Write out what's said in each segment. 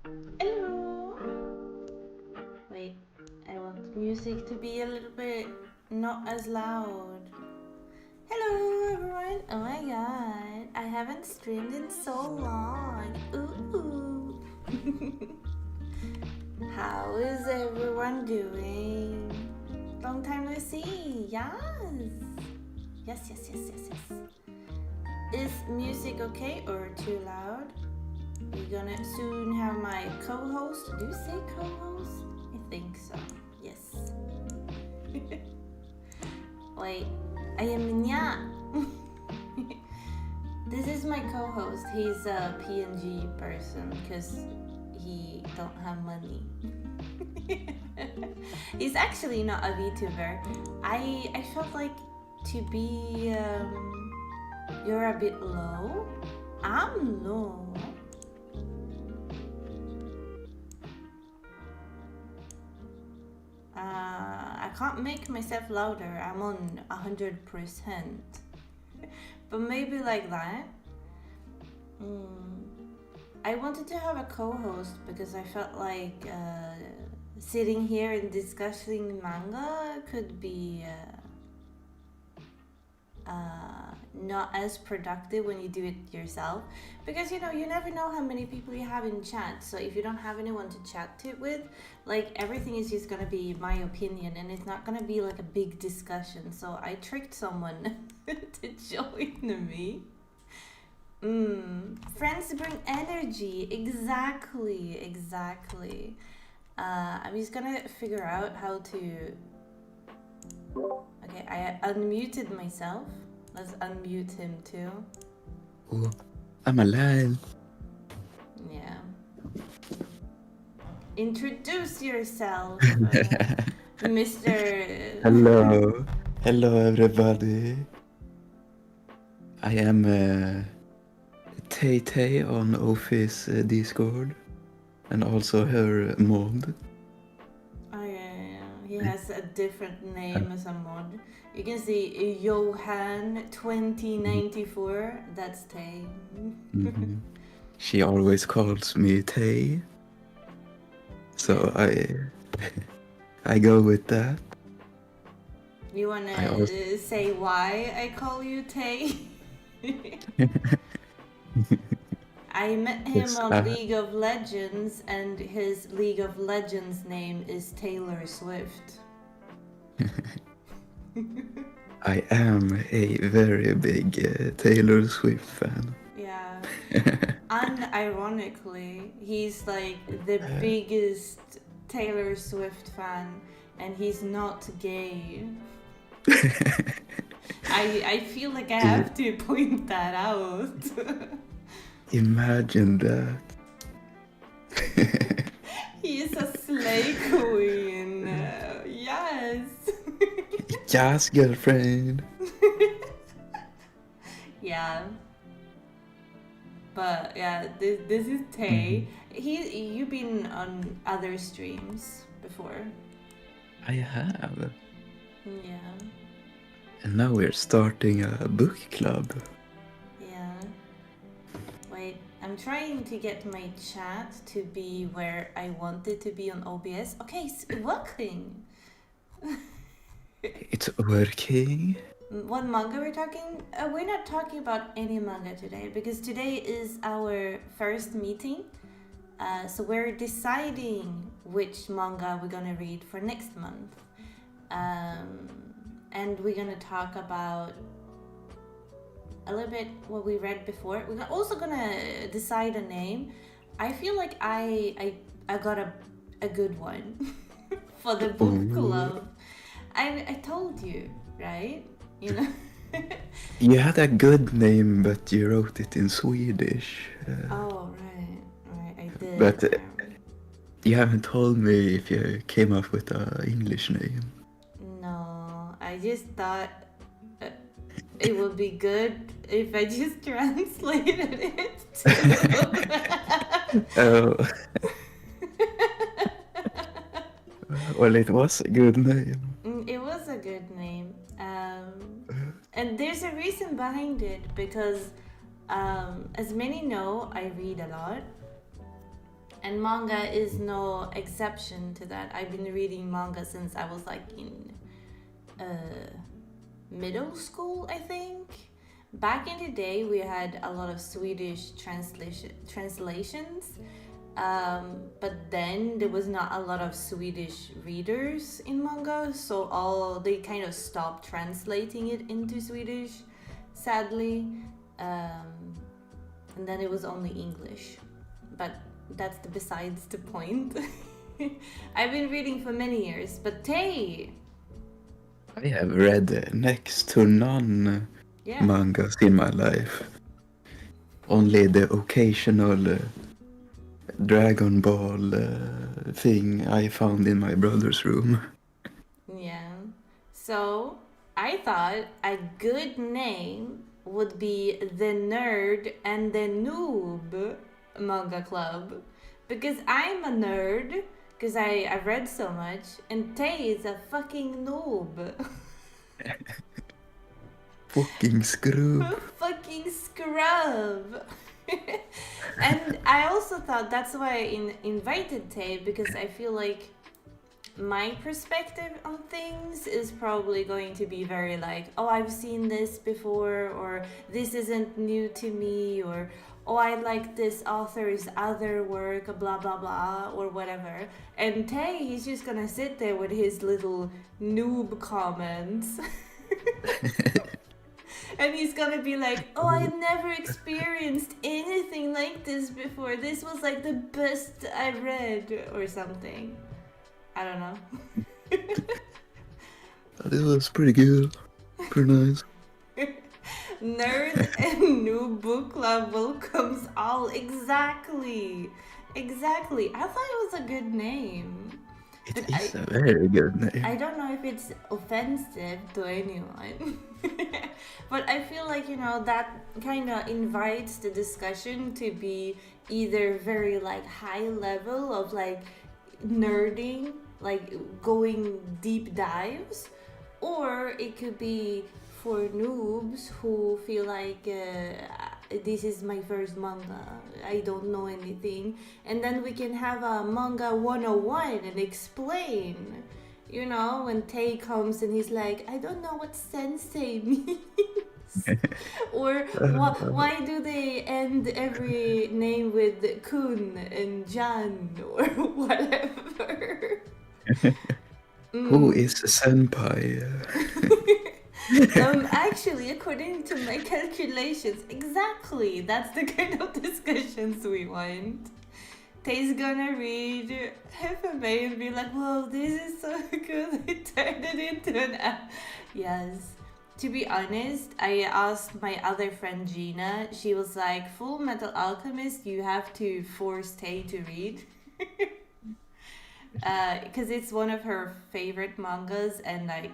Hello. Wait, I want music to be a little bit not as loud. Hello everyone. Oh my god, I haven't streamed in so long. Ooh. How is everyone doing? Long time no see. Yes. Yes. Is music okay or too loud? We're gonna soon have my co-host. Do you say co-host? I think so. Yes. Wait, I am Nya. This is my co-host. He's a PNG person because he don't have money. He's actually not a VTuber. I felt like to be you're a bit low. I'm low. I can't make myself louder. I'm on 100%. But maybe like that. I wanted to have a co-host because I felt like sitting here and discussing manga could be not as productive when you do it yourself, because you never know how many people you have in chat. So if you don't have anyone to chat to with, like, everything is just gonna be my opinion and it's not gonna be like a big discussion. So I tricked someone to join me. Friends bring energy. Exactly. I'm just gonna figure out how to. Okay, I unmuted myself. Let's unmute him too. Oh, I'm alive. Yeah. Introduce yourself, Mr. Hello everybody. I am Tay on Office Discord, and also her mod. Oh yeah. He has a different name as a mod. You can see Johan 2094. That's Tay. She always calls me Tay, so I go with that. You wanna say why I call you Tay? I met him on League of Legends, and his League of Legends name is Taylor Swift. I am a very big Taylor Swift fan. Yeah. Unironically, he's like the biggest Taylor Swift fan, and he's not gay. I feel like I have to point that out. Imagine that. He is a slay queen. Yes. Yes, girlfriend. Yeah. But yeah, this is Tay. You've been on other streams before. I have. Yeah. And now we're starting a book club. Yeah. Wait, I'm trying to get my chat to be where I want it to be on OBS. Okay, it's working. It's working. What manga we're talking? We're not talking about any manga today because today is our first meeting. So we're deciding which manga we're gonna read for next month. And we're gonna talk about a little bit what we read before. We're also gonna decide a name. I feel like I got a good one for the book club. I told you, right? You know. You had a good name, but you wrote it in Swedish. Oh right, I did. But you haven't told me if you came up with an English name. No, I just thought it would be good if I just translated it. Oh. Well, it was a good name. It was a good name. And there's a reason behind it because, as many know, I read a lot. And manga is no exception to that. I've been reading manga since I was like in middle school, I think. Back in the day, we had a lot of Swedish translations, but then there was not a lot of Swedish readers in manga, so they kind of stopped translating it into Swedish, sadly, and then it was only English. But that's besides the point. I've been reading for many years, but Tay. I have read next to none mangas in my life. Only the occasional Dragon Ball thing I found in my brother's room. Yeah. So I thought a good name would be the Nerd and the Noob Manga Club, because I'm a nerd because I've read so much, and Tay is a fucking noob. Fucking scrub. Fucking scrub. And I also thought that's why I invited Tay, because I feel like my perspective on things is probably going to be very like, oh, I've seen this before, or this isn't new to me, or oh, I like this author's other work, blah blah blah, or whatever. And Tay, he's just gonna sit there with his little noob comments. And he's gonna be like, oh, I've never experienced anything like this before. This was like the best I read, or something. I don't know. It was pretty good. Pretty nice. Nerd and Noob Book Club welcomes all. Exactly. I thought it was a good name. It is a very good name. I don't know if it's offensive to anyone. But I feel like, that kind of invites the discussion to be either very like high level of like nerding, like going deep dives, or it could be for noobs who feel like this is my first manga, I don't know anything, and then we can have a manga 101 and explain, when Tay comes and he's like, I don't know what sensei means. Or why do they end every name with kun and jan or whatever. Who is senpai? Actually, according to my calculations, exactly, that's the kind of discussions we want. Tay's gonna read FMA and be like, whoa, this is so good, I turned it into an app. Yes. To be honest, I asked my other friend Gina, she was like, Full Metal Alchemist, you have to force Tay to read. Because it's one of her favorite mangas and like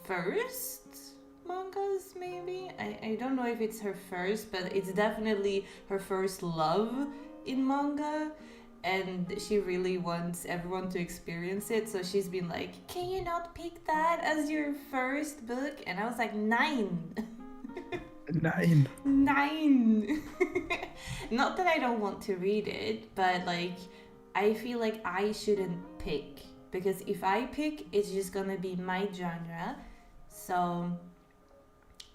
first mangas maybe. I don't know if it's her first, but it's definitely her first love in manga, and she really wants everyone to experience it, so she's been like, can you not pick that as your first book? And I was like, 9. 9. Not that I don't want to read it, but like I feel like I shouldn't pick, because if I pick, it's just gonna be my genre. So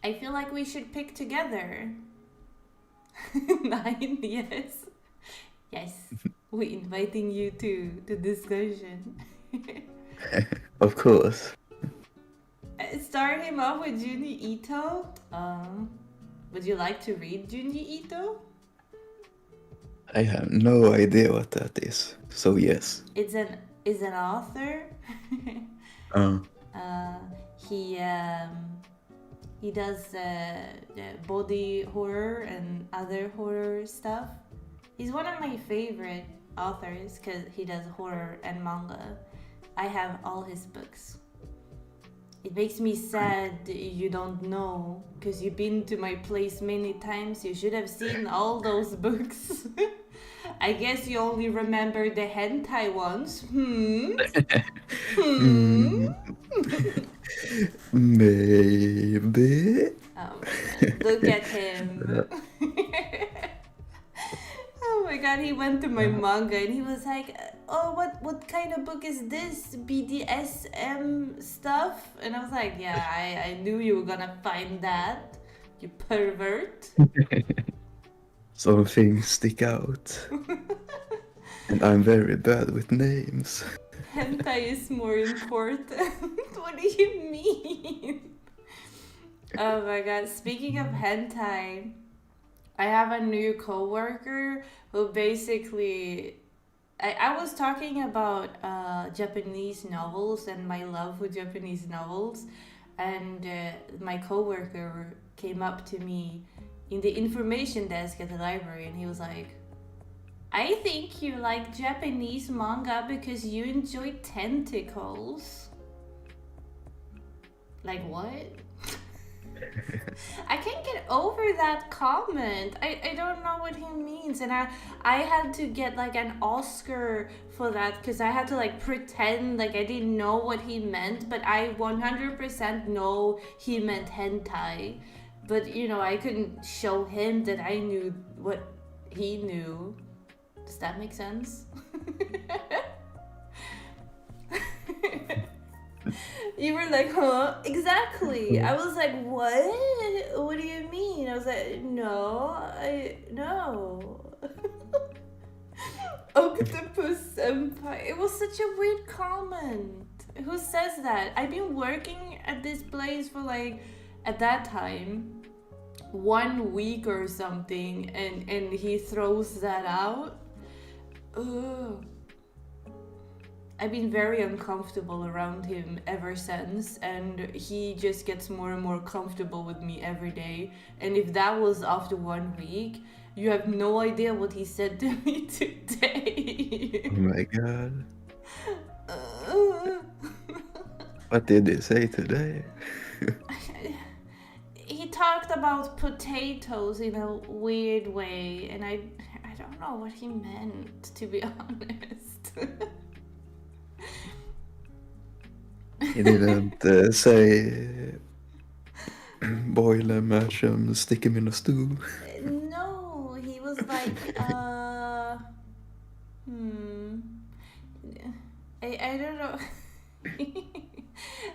I feel like we should pick together. 9, yes. Yes, we're inviting you to the discussion. Of course. Start him off with Junji Ito. Would you like to read Junji Ito? I have no idea what that is, so yes. It's an author. He does body horror and other horror stuff. He's one of my favorite authors because he does horror and manga. I have all his books. It makes me sad you don't know, because you've been to my place many times. You should have seen all those books. I guess you only remember the hentai ones. Maybe. Oh my god, look at him. Oh my god, he went to my manga and he was like, oh, what kind of book is this? BDSM stuff? And I was like, yeah, I knew you were gonna find that, you pervert. Some things stick out. And I'm very bad with names. Hentai is more important. What do you mean? Oh my god, speaking of hentai, I have a new coworker who basically... I was talking about Japanese novels and my love for Japanese novels, and my coworker came up to me in the information desk at the library and he was like, I think you like Japanese manga because you enjoy tentacles. Like, what? I can't get over that comment. I don't know what he means. And I had to get like an Oscar for that because I had to like pretend like I didn't know what he meant. But I 100% know he meant hentai. But, you know, I couldn't show him that I knew what he knew. Does that make sense? You were like, huh? Exactly. I was like, what? What do you mean? I was like, no. Octopus senpai. It was such a weird comment. Who says that? I've been working at this place for like, at that time, 1 week or something, and he throws that out. Ugh. I've been very uncomfortable around him ever since, and he just gets more and more comfortable with me every day. And if that was after 1 week, you have no idea what he said to me today. Oh my god. What did he say today? He talked about potatoes in a weird way, and I don't know what he meant, to be honest. He didn't say boil them, mash them, stick them in a stew. No, he was like, I don't know.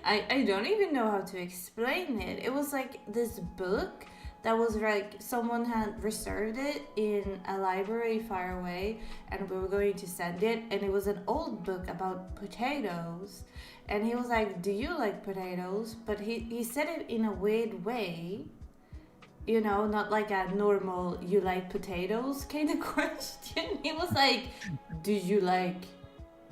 I don't even know how to explain it. It was like this book that was like someone had reserved it in a library far away, and we were going to send it, and it was an old book about potatoes, and he was like, do you like potatoes? But he said it in a weird way, you know, not like a normal you like potatoes kind of question. He was like, do you like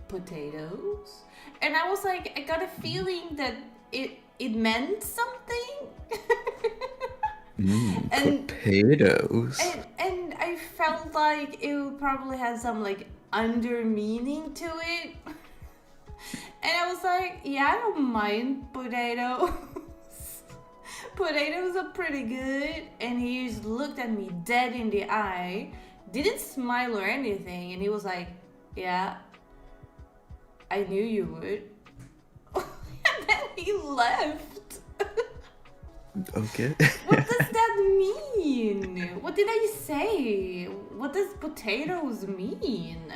potatoes? And I was like, I got a feeling that it meant something. And potatoes. And I felt like it would probably have some like under meaning to it. And I was like, yeah, I don't mind potatoes. Potatoes are pretty good. And he just looked at me dead in the eye, didn't smile or anything, and he was like, yeah, I knew you would. And then he left. Okay. What does that mean? What did I say? What does potatoes mean?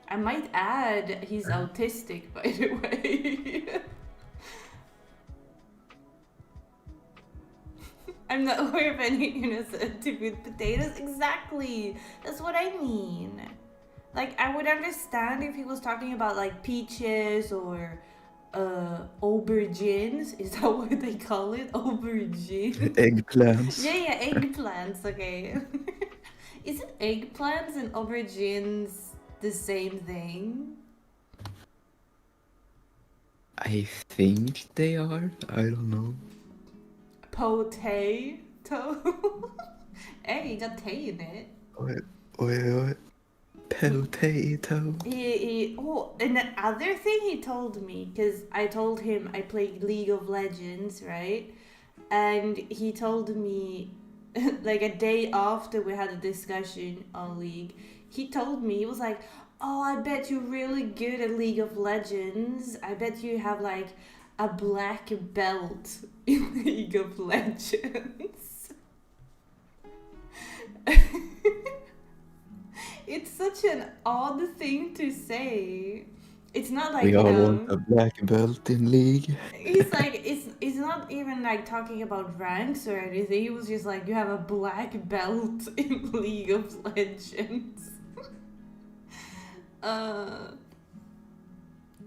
I might add he's autistic, by the way. I'm not aware of any innocent with potatoes. Exactly. That's what I mean. Like, I would understand if he was talking about like peaches or aubergines. Is that what they call it? Aubergine? Eggplants. Yeah, eggplants, okay. Isn't eggplants and aubergines the same thing? I think they are. I don't know. Potato? Hey, you got tay in it. Wait. Potato. Oh, and the other thing he told me, because I told him I played League of Legends, right? And he told me, like a day after we had a discussion on League, he told me, he was like, oh, I bet you're really good at League of Legends. I bet you have like a black belt in League of Legends. It's such an odd thing to say. It's not like, We you all know, want a black belt in League. he's like, it's not even like talking about ranks or anything. He was just like, you have a black belt in League of Legends.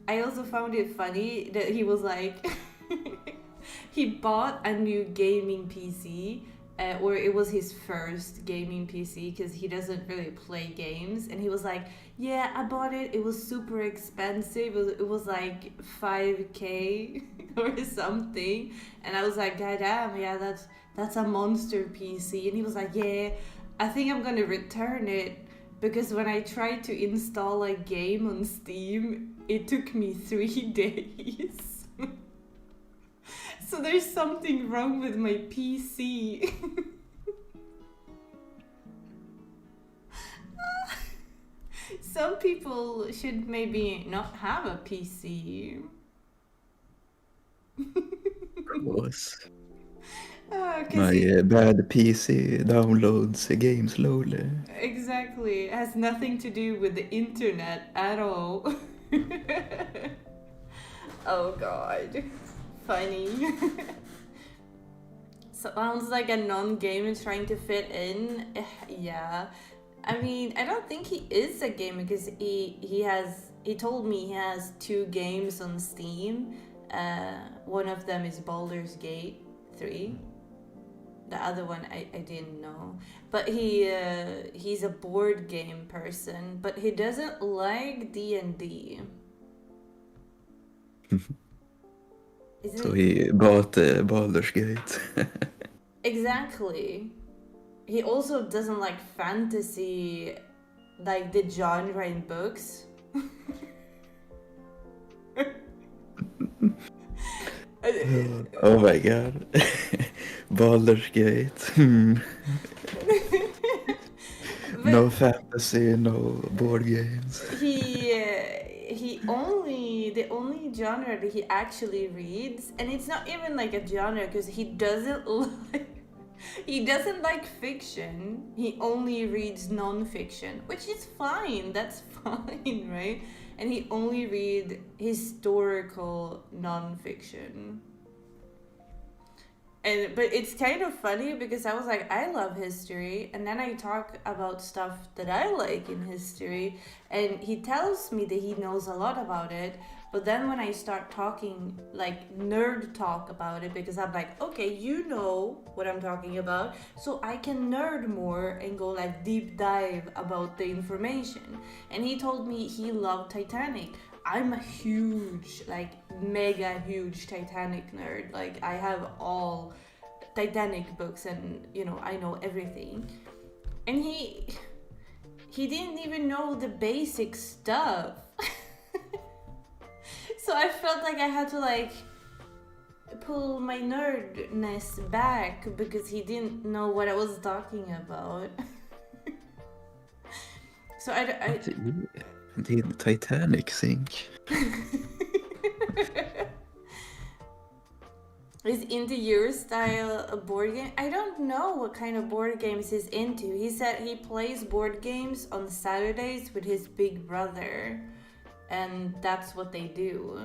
I also found it funny that he was like, he bought a new gaming PC, or it was his first gaming PC because he doesn't really play games. And he was like, yeah, I bought it. It was super expensive. It was like 5K or something. And I was like, God damn, yeah, that's a monster PC. And he was like, yeah, I think I'm gonna return it because when I tried to install a game on Steam, it took me 3 days. So there's something wrong with my PC. Some people should maybe not have a PC. Of course. My bad PC downloads a game slowly. Exactly. It has nothing to do with the internet at all. Oh god. Funny. Sounds like a non-gamer trying to fit in. Yeah. I mean, I don't think he is a gamer because he told me he has 2 games on Steam. One of them is Baldur's Gate 3. The other one I didn't know. But he's a board game person, but he doesn't like D&D. So he bought Baldur's Gate. Exactly. He also doesn't like fantasy, like the genre in books. Oh my god. Baldur's Gate. No fantasy, no board games. The only genre that he actually reads, and it's not even like a genre because he doesn't like fiction. He only reads non-fiction, which is fine. That's fine, right? And he only read historical non-fiction. But it's kind of funny because I was like, I love history, and then I talk about stuff that I like in history, and he tells me that he knows a lot about it. But then when I start talking like nerd talk about it, because I'm like, okay, you know what I'm talking about, so I can nerd more and go like deep dive about the information. And he told me he loved Titanic. I'm a huge, like mega huge Titanic nerd. Like I have all Titanic books and, you know, I know everything. And he didn't even know the basic stuff. So I felt like I had to like pull my nerdness back because he didn't know what I was talking about. So I Did Titanic sink? He's into your style board game. I don't know what kind of board games he's into. He said he plays board games on Saturdays with his big brother, and that's what they do.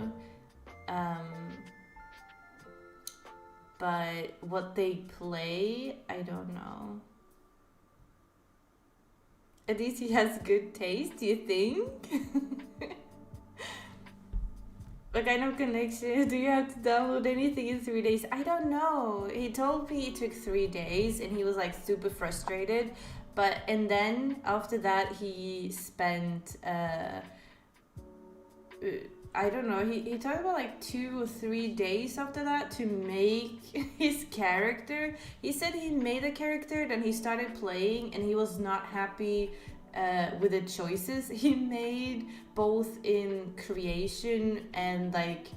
But what they play, I don't know. At least he has good taste, do you think? What kind of connection? Do you have to download anything in 3 days? I don't know. He told me it took 3 days and he was like super frustrated. And then after that he spent, I don't know, he talked about like 2 or 3 days after that to make his character. He said he made a character, then he started playing and he was not happy with the choices he made, both in creation and like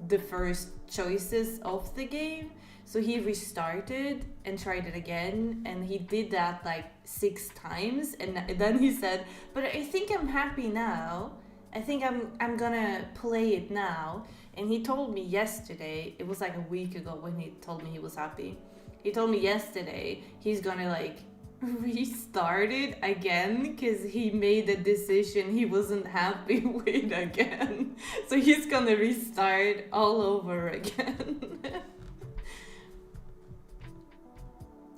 the first choices of the game. So he restarted and tried it again, and he did that like 6 times, and then he said, but I think I'm happy now. I think I'm gonna play it now. And he told me yesterday, it was like a week ago when he told me he was happy. He told me yesterday he's gonna like restarted again because he made a decision he wasn't happy with again. So he's gonna restart all over again.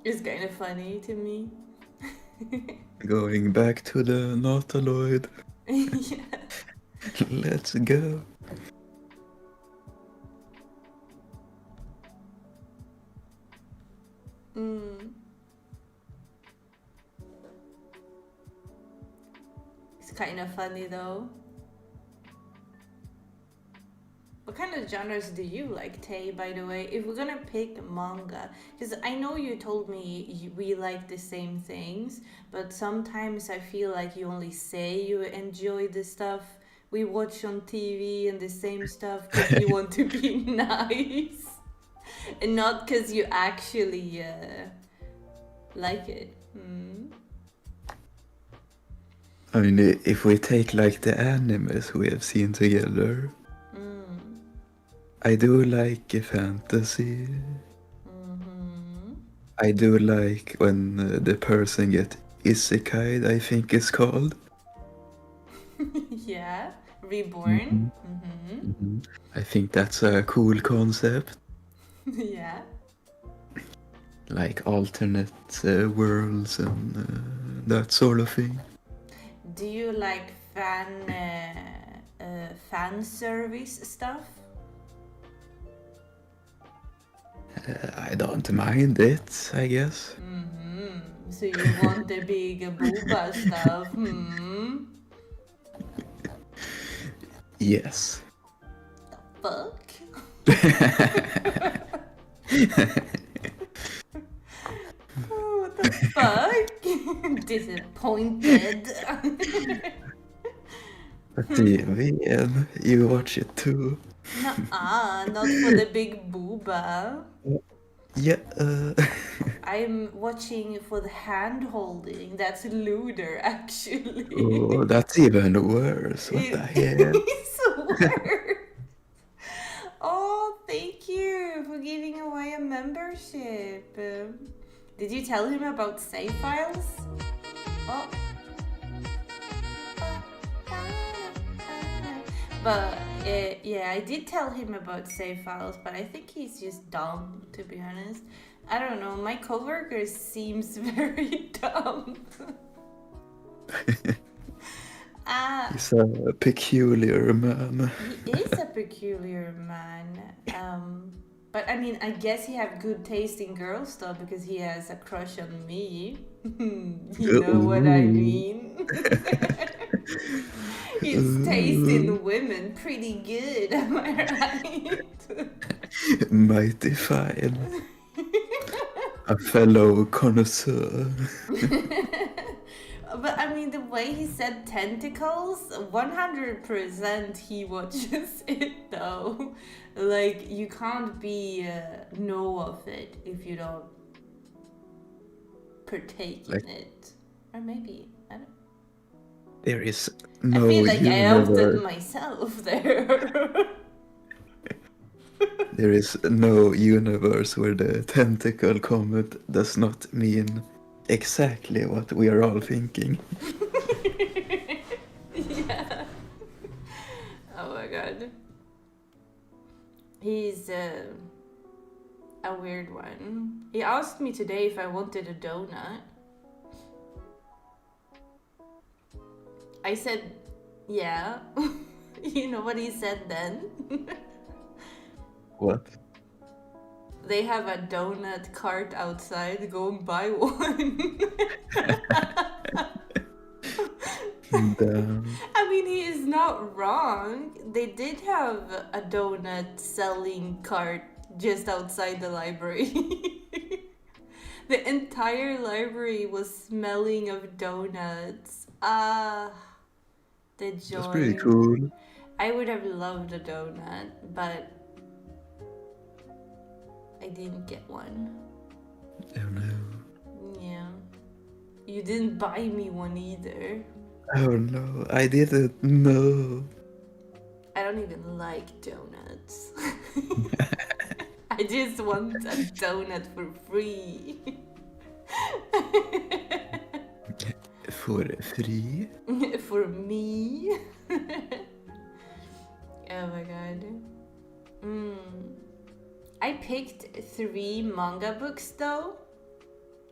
It's kind of funny to me. Going back to the Nautiloid. Yeah. Let's go. It's kind of funny though. What kind of genres do you like, Tay, by the way? If we're gonna pick manga, because I know you told me we like the same things, but sometimes I feel like you only say you enjoy the stuff we watch on TV and the same stuff because you want to be nice and not because you actually like it. I mean, if we take like the animes we have seen together, I do like fantasy. I do like when the person gets isekai, I think it's called. Yeah, reborn. I think that's a cool concept. Yeah. Like alternate worlds and that sort of thing. Do you like fan service stuff? I don't mind it, I guess. So you want the big booba stuff? Yes. The fuck? Oh, what the fuck? Disappointed. But you watch it too. Nuh-uh, not for the big booba. Yeah. I'm watching for the hand holding. That's lewder, actually. Oh, that's even worse. What the hell? It's worse. Oh, thank you for giving away a membership. Did you tell him about save files? Oh. But yeah, I did tell him about save files, but I think he's just dumb, to be honest. I don't know, my coworker seems very dumb. He's a peculiar man. He is a peculiar man. But I mean, I guess he have good taste in girls though, because he has a crush on me. You know what I mean? His taste in women pretty good, am I right? Mighty fine. A fellow connoisseur. But I mean, the way he said tentacles, 100% he watches it though. Like, you can't be know of it if you don't partake in it. Or maybe, I don't know. There is no I feel like universe. I outed myself there. There is no universe where the tentacle comment does not mean exactly what we are all thinking. Yeah. Oh my god. He's a weird one. He asked me today if I wanted a donut. I said, yeah. You know what he said then? What? They have a donut cart outside. Go and buy one. I mean, he is not wrong. They did have a donut selling cart just outside the library. The entire library was smelling of donuts. The joy. That's pretty cool. I would have loved a donut, but I didn't get one. Oh no. Yeah. You didn't buy me one either. Oh no, I didn't know. I don't even like donuts. I just want a donut for free. For free? For me. Oh my god. I picked 3 manga books though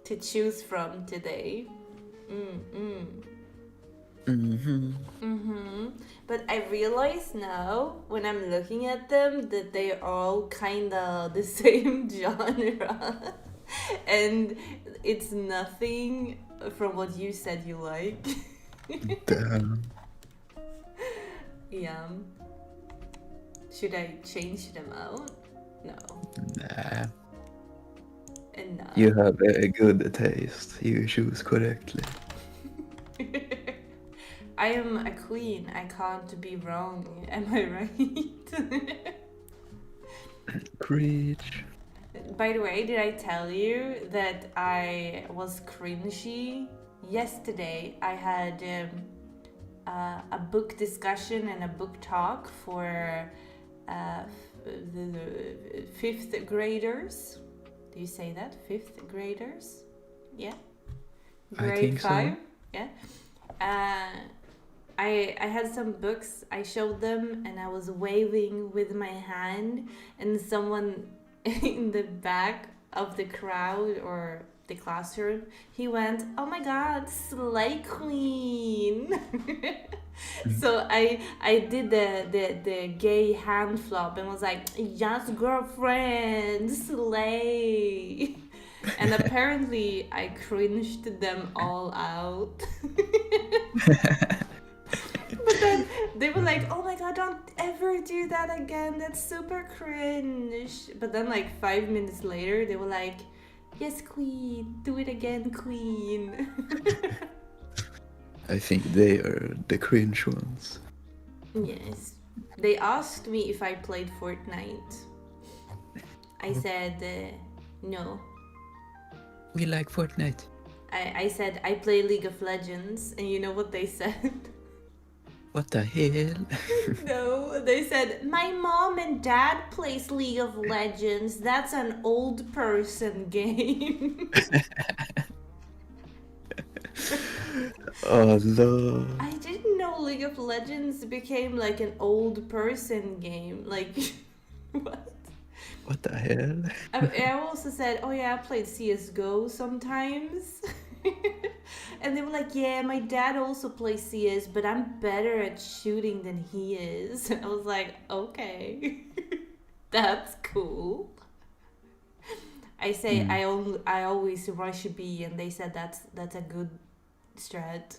to choose from today. But I realize now when I'm looking at them that they're all kinda the same genre. And it's nothing from what you said you like. Damn. Yeah. Should I change them out? No. Nah. And no. You have a good taste. You choose correctly. I am a queen. I can't be wrong. Am I right? Preach. By the way, did I tell you that I was cringy? Yesterday I had a book discussion and a book talk for the 5th graders. Do you say that? 5th graders? Yeah. Grade I think 5? so. Yeah. I had some books. I showed them and I was waving with my hand, and someone in the back of the crowd or the classroom, he went, "Oh my god, slay queen." So I did the gay hand flop and was like, "Yes, girlfriend, slay." And apparently I cringed them all out. But then they were like, "Oh my god, don't ever do that again. That's super cringe." But then like 5 minutes later, they were like, "Yes, queen, do it again, queen." I think they are the cringe ones. Yes. They asked me if I played Fortnite. I said no. We like Fortnite. I said I play League of Legends, and you know what they said? What the hell? No, they said, "My mom and dad plays League of Legends. That's an old person game." Oh no. I didn't know League of Legends became like an old person game. Like, what? What the hell? I also said, "Oh yeah, I played CSGO sometimes." And they were like, "Yeah, my dad also plays CS, but I'm better at shooting than he is." I was like, "Okay." That's cool. I say I always rush B, and they said that's a good strat.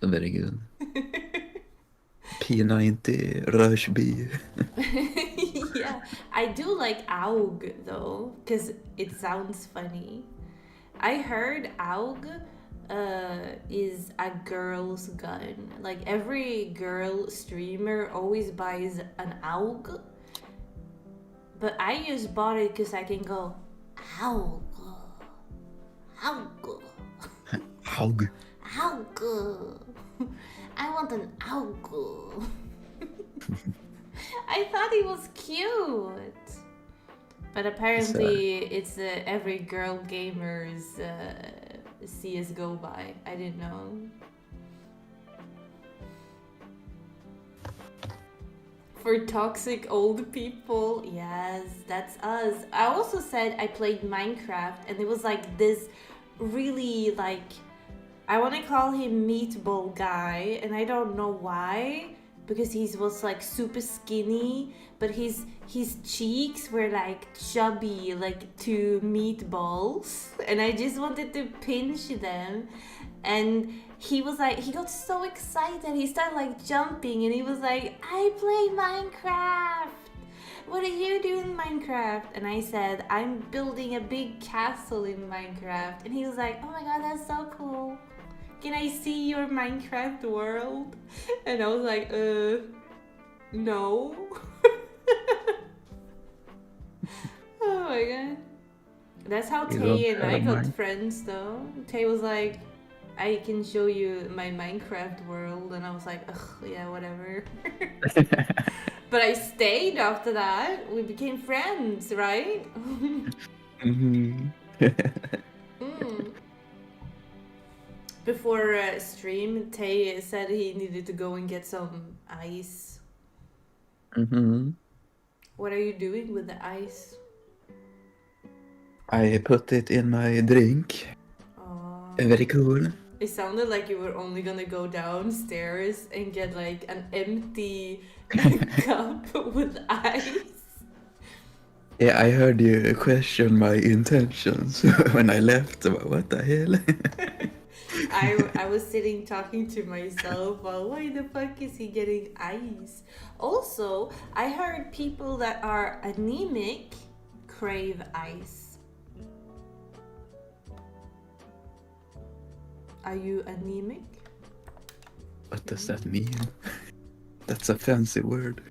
Very good. P90, Rush B. Yeah, I do like AUG though, because it sounds funny. I heard AUG is a girl's gun. Like every girl streamer always buys an AUG. But I just bought it because I can go, AUG, AUG, Haug. AUG. I want an AUG. I thought he was cute. But apparently it's every girl gamer's CSGO buy. I didn't know. For toxic old people, yes, that's us. I also said I played Minecraft, and it was like this really like, I want to call him meatball guy, and I don't know why, because he was like super skinny, but his cheeks were like chubby, like 2 meatballs, and I just wanted to pinch them. And he was like, he got so excited, he started like jumping, and he was like, "I play Minecraft. What do you do in Minecraft?" And I said, "I'm building a big castle in Minecraft." And he was like, "Oh my god, that's so cool. Can I see your Minecraft world?" And I was like, no. Oh my god. That's how Tay and I got friends though. Tay was like, "I can show you my Minecraft world." And I was like, "Ugh, yeah, whatever." But I stayed after that. We became friends, right? Before stream, Tay said he needed to go and get some ice. Mm-hmm. What are you doing with the ice? I put it in my drink. Oh. Very cool. It sounded like you were only gonna go downstairs and get like an empty cup with ice. Yeah, I heard you question my intentions when I left. What the hell? I was sitting talking to myself, well, why the fuck is he getting ice? Also, I heard people that are anemic crave ice. Are you anemic? What does that mean? That's a fancy word.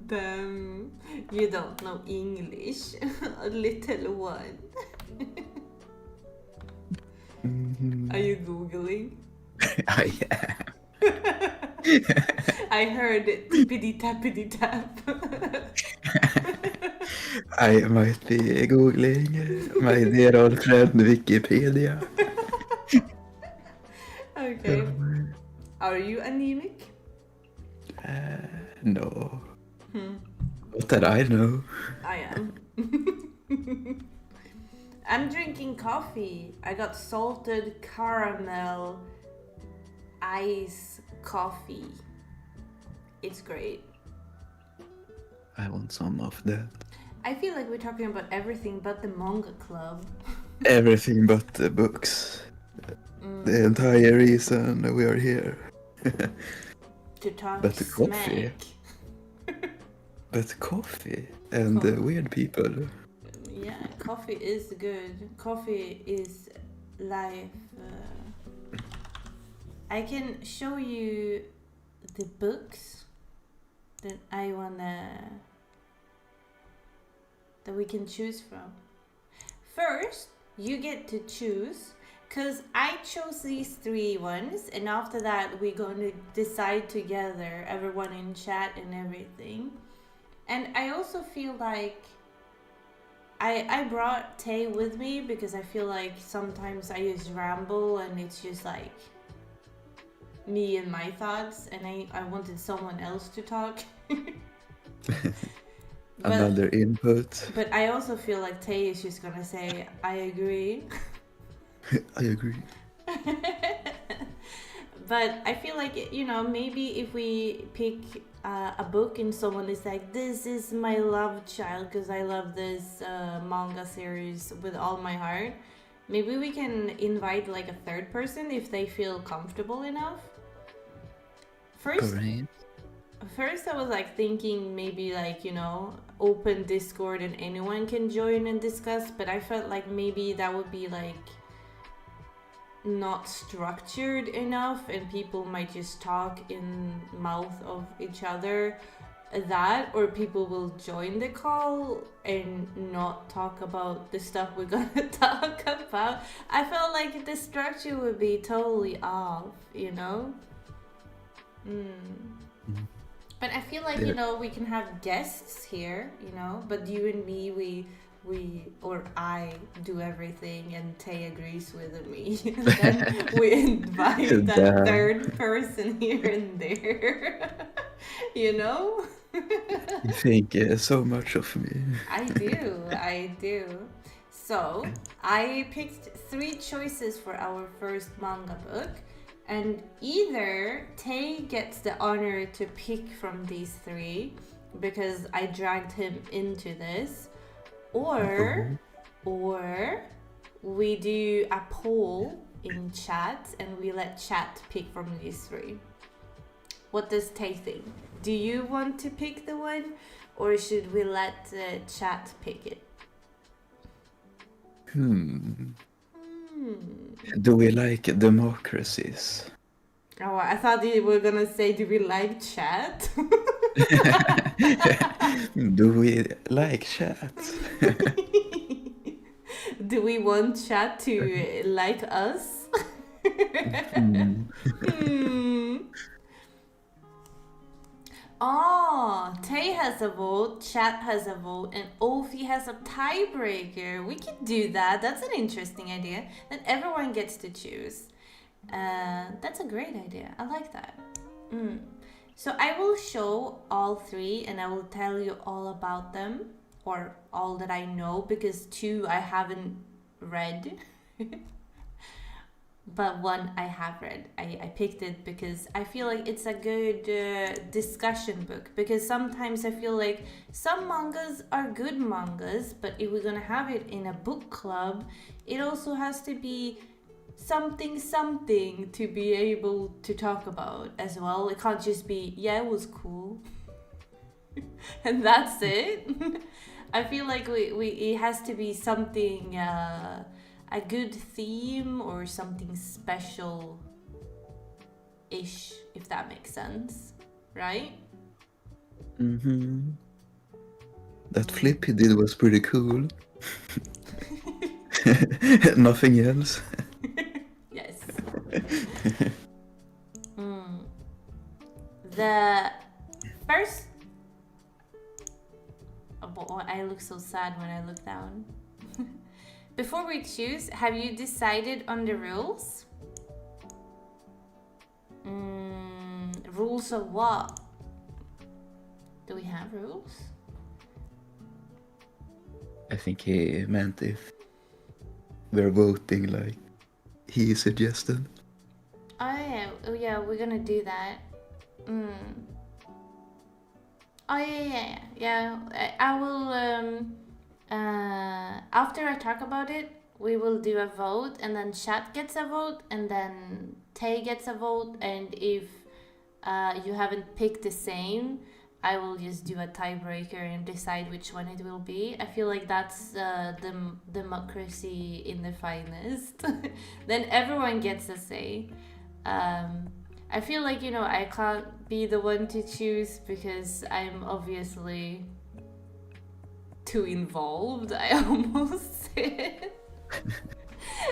Damn, you don't know English, a little one. Mm-hmm. Are you Googling? I am. I heard tippity tappity tap. I might be googling my dear old friend Wikipedia. Okay. Are you anemic? No. What did I know? I am. I'm drinking coffee. I got salted caramel ice coffee. It's great. I want some of that. I feel like we're talking about everything but the manga club. Everything but the books. The entire reason we are here. To talk But the coffee. smack. But coffee and weird people. Yeah, coffee is good. Coffee is life. I can show you the books that I wanna that we can choose from. First, you get to choose, because I chose these 3 ones, and after that we're going to decide together, everyone in chat and everything. And I also feel like I brought Tay with me because I feel like sometimes I just ramble and it's just like me and my thoughts, and I wanted someone else to talk. Another input. But I also feel like Tay is just gonna say, I agree. I agree. But I feel like, you know, maybe if we pick a book and someone is like, this is my love child because I love this manga series with all my heart, maybe we can invite like a third person if they feel comfortable enough. First I was like thinking maybe like, you know, open Discord and anyone can join and discuss, but I felt like maybe that would be like not structured enough and people might just talk in mouth of each other, that, or people will join the call and not talk about the stuff we're gonna talk about. I felt like the structure would be totally off, you know. But I feel like, you know, we can have guests here, you know, but you and me, we or I do everything and Tay agrees with me. And then we invite that third person here and there. You know? You think so much of me. I do. So, I picked 3 choices for our first manga book. And either Tay gets the honor to pick from these 3 because I dragged him into this, or we do a poll in chat and we let chat pick from these 3. What does Tay think? Do you want to pick the one, or should we let chat pick it? Do we like democracies? Oh, I thought you were gonna say, do we like chat? Do we like chat? Do we want chat to like us? Oh, Tay has a vote, Chat has a vote, and Ofi has a tiebreaker. We could do that. That's an interesting idea. Then everyone gets to choose. That's a great idea. I like that. So I will show all three and I will tell you all about them, or all that I know, because two I haven't read. But one I have read. I picked it because I feel like it's a good discussion book. Because sometimes I feel like some mangas are good mangas, but if we're gonna have it in a book club, it also has to be something to be able to talk about as well. It can't just be, yeah, it was cool. And that's it. I feel like we it has to be something... a good theme or something special-ish, if that makes sense, right? That flip he did was pretty cool. Nothing else. Yes. The first... Oh, I look so sad when I look down. Before we choose, have you decided on the rules? Rules of what? Do we have rules? I think he meant if we're voting like he suggested. Oh yeah, we're gonna do that. Oh yeah. I will after I talk about it, we will do a vote, and then Chat gets a vote, and then Tay gets a vote, and if you haven't picked the same, I will just do a tiebreaker and decide which one it will be. I feel like that's the democracy in the finest. Then everyone gets a say. I feel like, I can't be the one to choose because I'm obviously too involved, I almost said.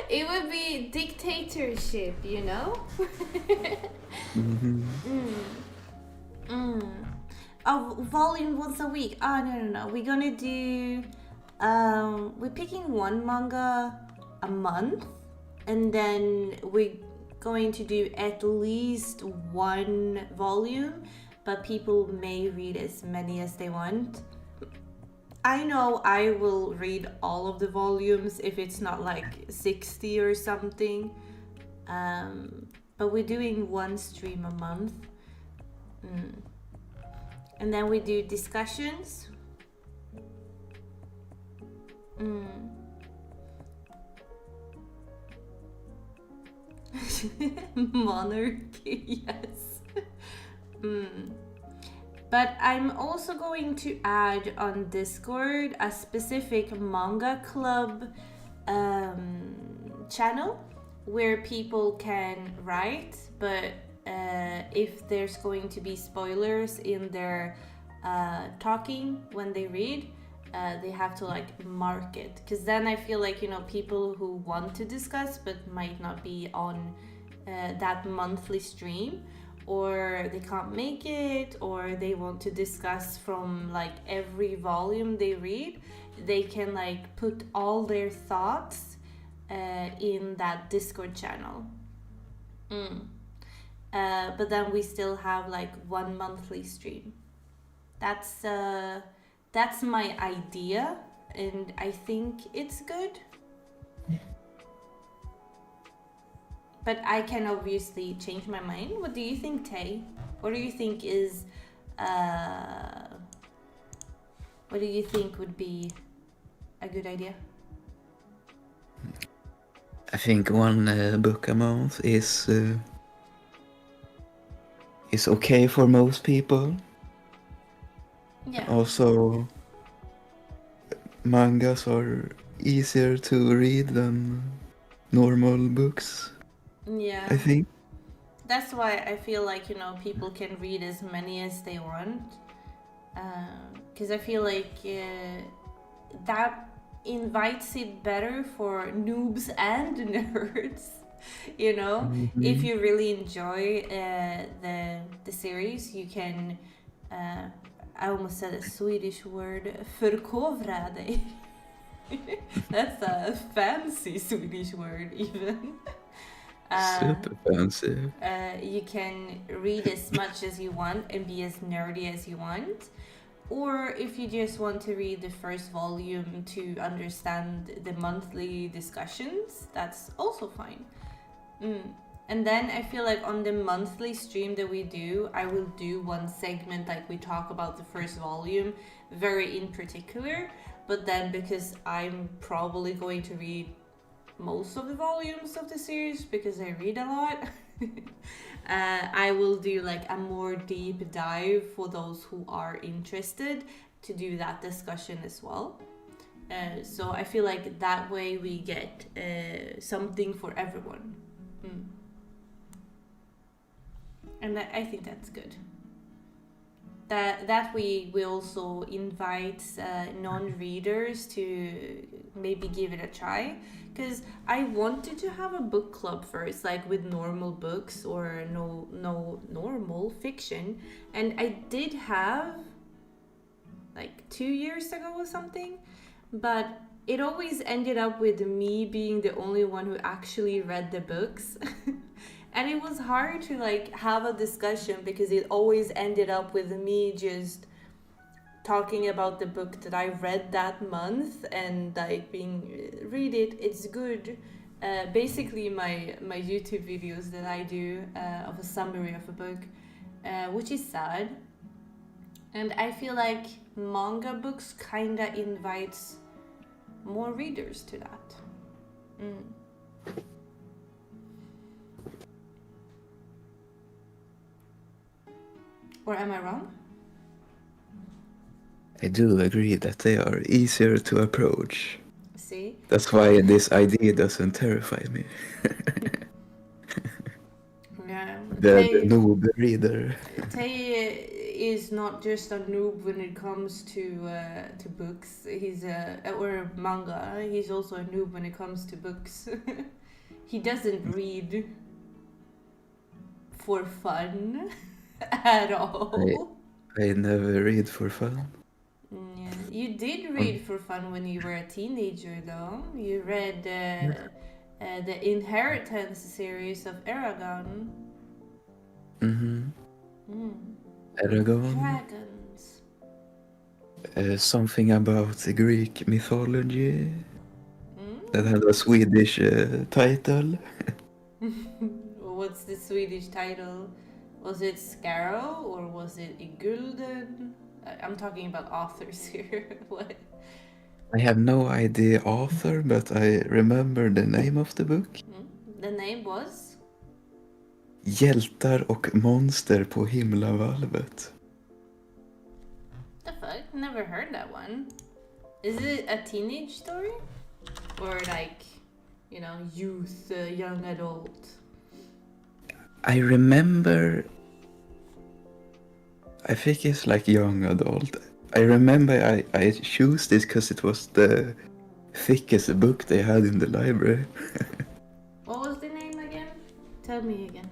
It would be dictatorship, Oh, volume once a week. Oh, no. We're gonna do... we're picking one manga a month, and then we're going to do at least one volume, but people may read as many as they want. I know I will read all of the volumes if it's not like 60 or something. But we're doing one stream a month. And then we do discussions. Monarchy, yes. But I'm also going to add on Discord a specific manga club channel where people can write, but if there's going to be spoilers in their talking when they read, they have to mark it, because then I feel like people who want to discuss but might not be on that monthly stream, or they can't make it, or they want to discuss from every volume they read, they can put all their thoughts in that Discord channel. But then we still have one monthly stream. That's my idea, and I think it's good. But I can obviously change my mind. What do you think, Tay? What do you think is... what do you think would be a good idea? I think one book a month is okay for most people. Yeah. Also, mangas are easier to read than normal books. Yeah. I think. That's why I feel like, people can read as many as they want. Because I feel like that invites it better for noobs and nerds. If you really enjoy the series, you can I almost said a Swedish word, förkovra dig. That's a fancy Swedish word even. Super fancy. You can read as much as you want and be as nerdy as you want. Or if you just want to read the first volume to understand the monthly discussions, that's also fine. And then I feel like on the monthly stream that we do, I will do one segment like we talk about the first volume very in particular. But then because I'm probably going to read most of the volumes of the series because I read a lot, I will do like a more deep dive for those who are interested to do that discussion as well. So I feel like that way we get something for everyone. And I think that's good. That we also invite non-readers to maybe give it a try, because I wanted to have a book club first, like with normal books or no normal fiction, and I did have like 2 years ago or something, but it always ended up with me being the only one who actually read the books. And it was hard to like have a discussion because it always ended up with me just talking about the book that I read that month and like being read it, it's good. Basically my YouTube videos that I do of a summary of a book, which is sad. And I feel like manga books kinda invites more readers to that. Or am I wrong? I do agree that they are easier to approach. See? That's why this idea doesn't terrify me. Yeah. The noob reader. Tay is not just a noob when it comes to books. He's or manga. He's also a noob when it comes to books. He doesn't read for fun at all. I never read for fun. Yeah. You did read for fun when you were a teenager, though. You read the Inheritance series of Aragon. Aragon. Dragons. Something about the Greek mythology that had a Swedish title. What's the Swedish title? Was it Scarrow or was it Gulden? I'm talking about authors here. What? I have no idea author, but I remember the name of the book. The name was? Hjältar och monster på himlavalvet. The fuck? Never heard that one. Is it a teenage story? Or like, you know, youth, young adult? I remember... I think it's like young adult. I remember I chose this because it was the thickest book they had in the library. What was the name again? Tell me again.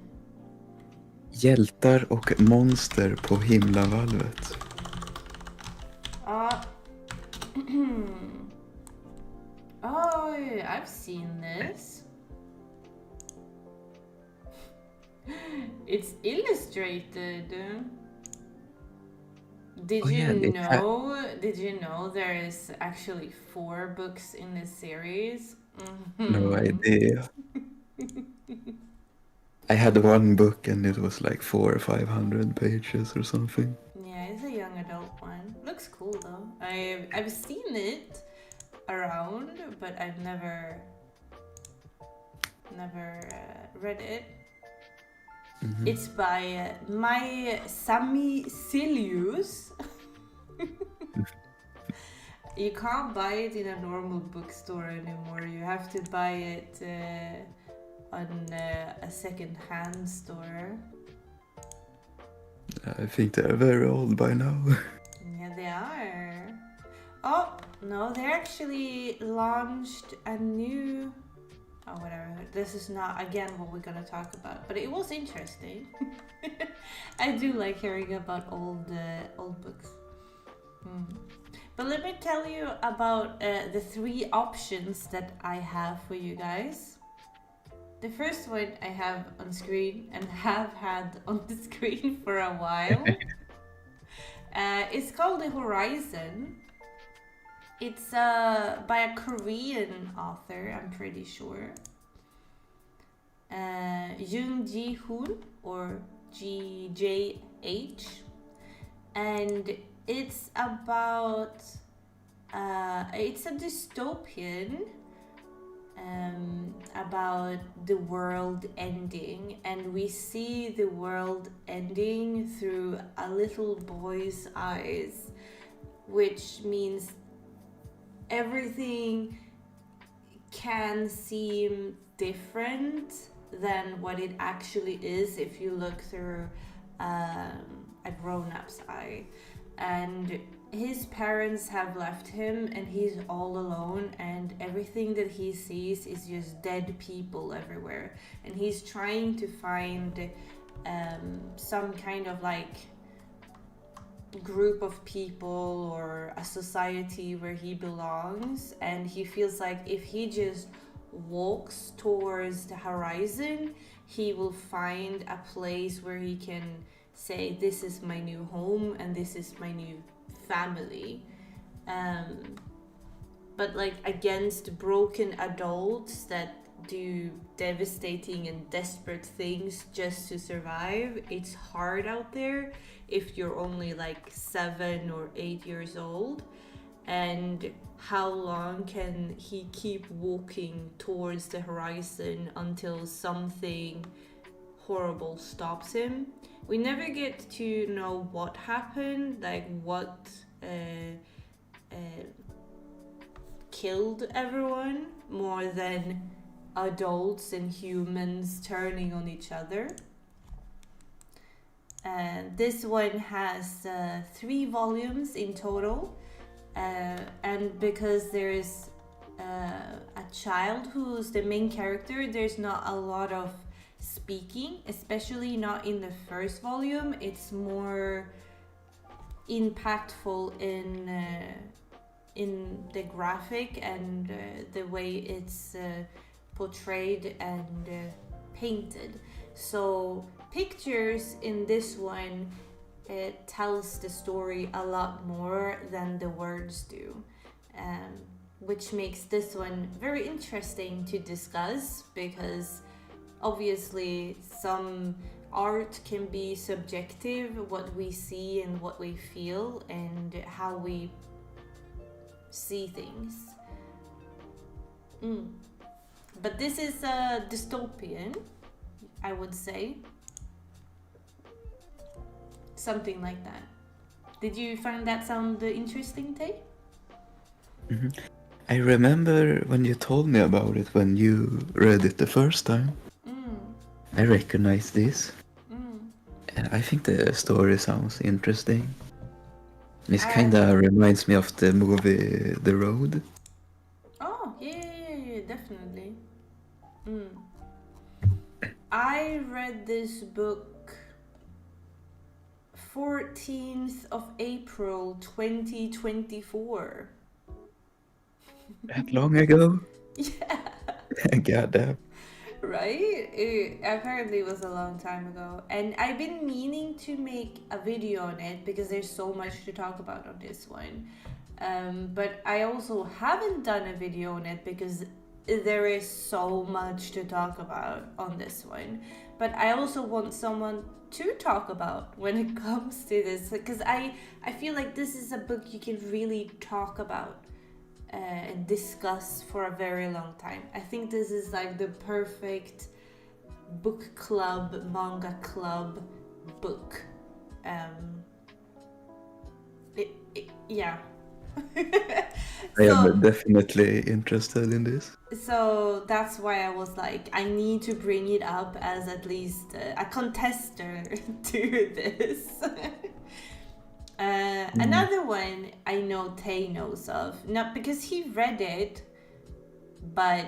Hjältar och monster på himlavalvet. Oh, I've seen this. It's illustrated. Did you know there is actually 4 books in this series? No idea. I had one book and it was like 400 or 500 pages or something. Yeah, it's a young adult one. Looks cool though. I've seen it around, but I've never read it. It's by my Sami Silius. You can't buy it in a normal bookstore anymore. You have to buy it on a second-hand store. I think they're very old by now. Yeah, they are. Oh, no, they actually launched a new... or whatever. This is not again what we're gonna talk about, but it was interesting. I do like hearing about old books. But let me tell you about the 3 options that I have for you guys. The first one I have on screen and have had on the screen for a while. It's called The Horizon. It's by a Korean author, I'm pretty sure. Jung Ji-hoon or GJH. And it's about it's a dystopian about the world ending, and we see the world ending through a little boy's eyes, which means everything can seem different than what it actually is if you look through a grown-up's eye. And his parents have left him and he's all alone, and everything that he sees is just dead people everywhere, and he's trying to find some kind of like group of people or a society where he belongs. And he feels like if he just walks towards the horizon, he will find a place where he can say, this is my new home and this is my new family. But like against broken adults that do devastating and desperate things just to survive, it's hard out there if you're only like 7 or 8 years old. And how long can he keep walking towards the horizon until something horrible stops him? We never get to know what happened, like what killed everyone, more than adults and humans turning on each other. This one has 3 volumes in total, and because there's a child who's the main character, there's not a lot of speaking, especially not in the first volume. It's more impactful in the graphic and the way it's portrayed and painted. So pictures in this one, it tells the story a lot more than the words do, which makes this one very interesting to discuss, because obviously some art can be subjective, what we see and what we feel and how we see things. But this is a dystopian, I would say. Something like that. Did you find that sound interesting, Tay? Mm-hmm. I remember when you told me about it, when you read it the first time. I recognize this. And I think the story sounds interesting. This kind of reminds me of the movie The Road. Oh, yeah, definitely. I read this book 14th of April 2024. That long ago? Yeah. Goddamn. Right? It apparently was a long time ago. And I've been meaning to make a video on it because there's so much to talk about on this one. But I also haven't done a video on it because there is so much to talk about on this one. But I also want someone to talk about when it comes to this, because I feel like this is a book you can really talk about and discuss for a very long time. I think this is like the perfect book club, manga club book. Yeah. I am definitely interested in this. So that's why I was like, I need to bring it up as at least a contester to this. Another one I know Tay knows of, not because he read it, but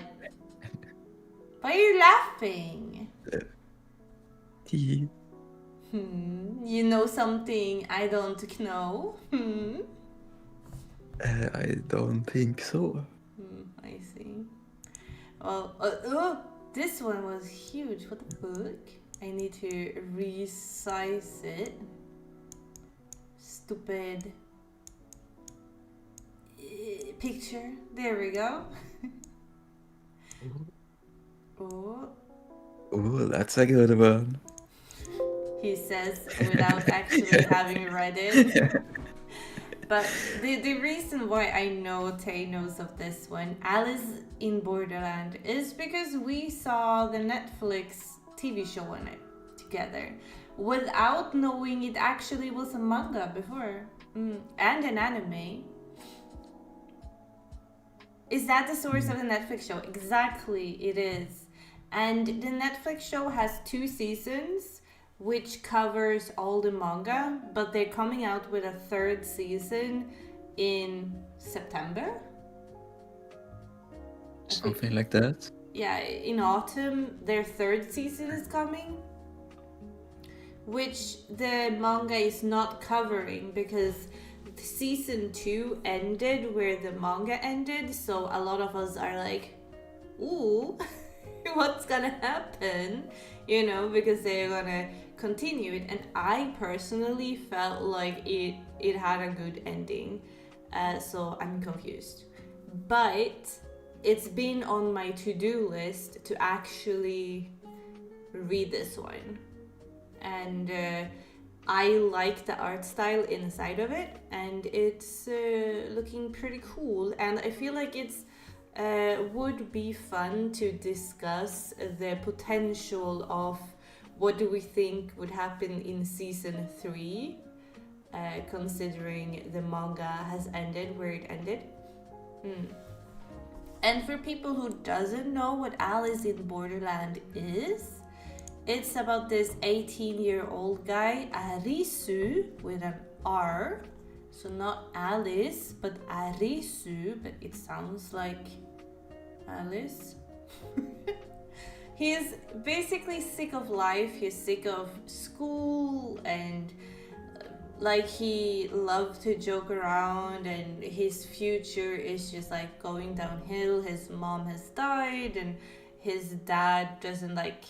Why are you laughing? Tea. You know something I don't know? I don't think so. I see. Well, this one was huge. What the fuck? I need to resize it. Stupid picture. There we go. Oh. Oh, that's a good one. He says without actually having read it. But the reason why I know Tay knows of this one, Alice in Borderland, is because we saw the Netflix TV show on it together without knowing it actually was a manga before. And an anime. Is that the source of the Netflix show? Exactly, it is. And the Netflix show has 2 seasons, which covers all the manga, but they're coming out with a 3rd season in September. Something like that. Yeah, in autumn, their 3rd season is coming, which the manga is not covering because season 2 ended where the manga ended, so a lot of us are like, ooh, what's gonna happen? You know, because they're gonna continue it. And I personally felt like it had a good ending, so I'm confused. But it's been on my to-do list to actually read this one. And I like the art style inside of it, and it's looking pretty cool. And I feel like it's would be fun to discuss the potential of what do we think would happen in season 3, considering the manga has ended where it ended. And for people who doesn't know what Alice in Borderland is, it's about this 18-year-old guy, Arisu, with an R. So not Alice, but Arisu, but it sounds like Alice. He's basically sick of life. He's sick of school, and like he loved to joke around, and his future is just like going downhill. His mom has died, and his dad doesn't like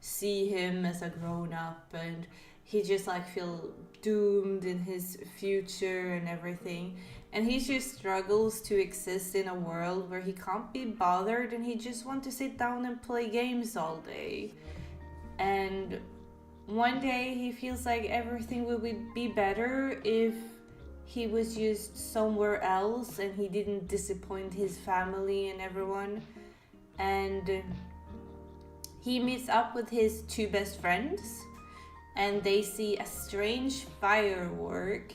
see him as a grown-up, and he just like feel doomed in his future and everything, and he just struggles to exist in a world where he can't be bothered, and he just wants to sit down and play games all day. And one day he feels like everything will be better if he was just somewhere else and he didn't disappoint his family and everyone. And he meets up with his 2 best friends, and they see a strange firework,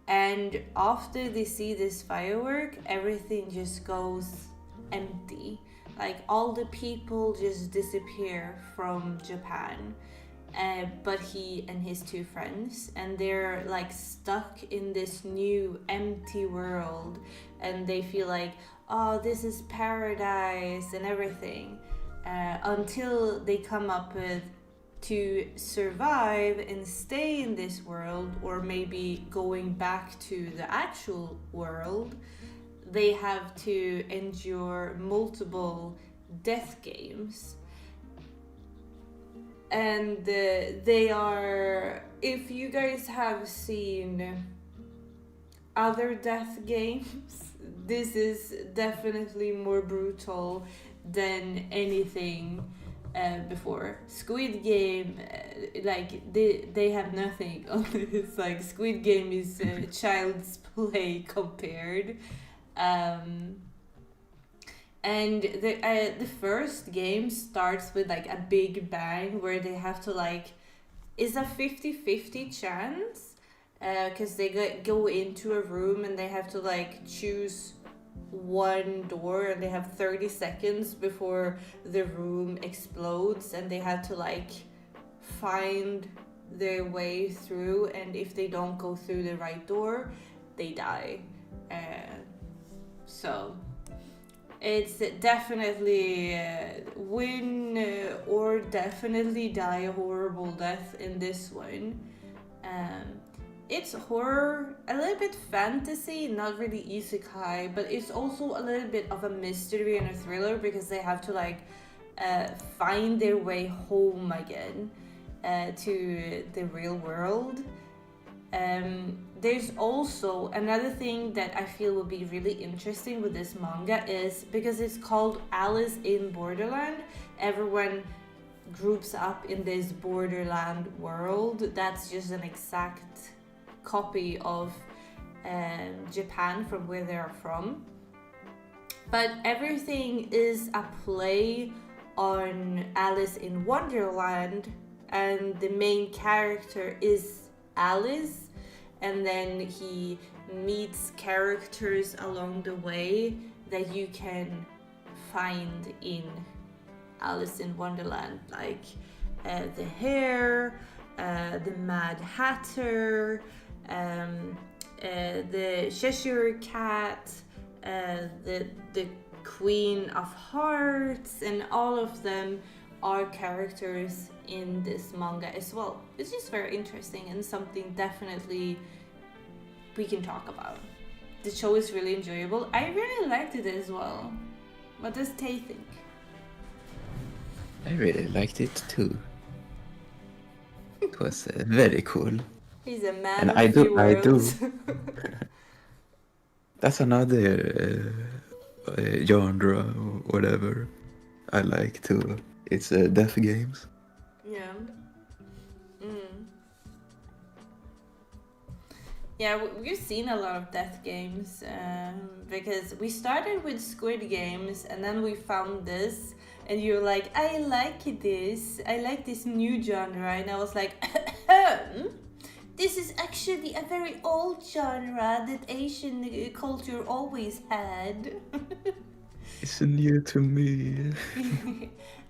and after they see this firework, everything just goes empty. Like all the people just disappear from Japan, but he and his 2 friends, and they're like stuck in this new empty world, and they feel like, oh, this is paradise and everything, until they come up with to survive and stay in this world, or maybe going back to the actual world, they have to endure multiple death games. And they are, if you guys have seen other death games, this is definitely more brutal than anything before. Squid Game, like they have nothing on this. Like Squid Game is child's play compared. And the first game starts with like a big bang where they have to like, it's a 50-50 chance, because they go into a room and they have to like choose one door, and they have 30 seconds before the room explodes, and they have to like find their way through, and if they don't go through the right door, they die. So It's definitely win or definitely die a horrible death in this one. It's horror, a little bit fantasy, not really isekai, but it's also a little bit of a mystery and a thriller because they have to like find their way home again to the real world. There's also another thing that I feel would be really interesting with this manga is because it's called Alice in Borderland. Everyone groups up in this Borderland world. That's just an exact copy of Japan from where they are from. But everything is a play on Alice in Wonderland, and the main character is Alice, and then he meets characters along the way that you can find in Alice in Wonderland, like the Hare, the Mad Hatter, the Cheshire Cat, the Queen of Hearts, and all of them are characters in this manga as well. It's just very interesting and something definitely we can talk about. The show is really enjoyable. I really liked it as well. What does Tay think? I really liked it too. It was very cool. He's a man And of I few do. words. That's another genre or whatever I like too. It's death games. Yeah. Yeah, we've seen a lot of death games because we started with Squid Games and then we found this and you're like, I like this new genre, and I was like, this is actually a very old genre that Asian culture always had. It's new to me.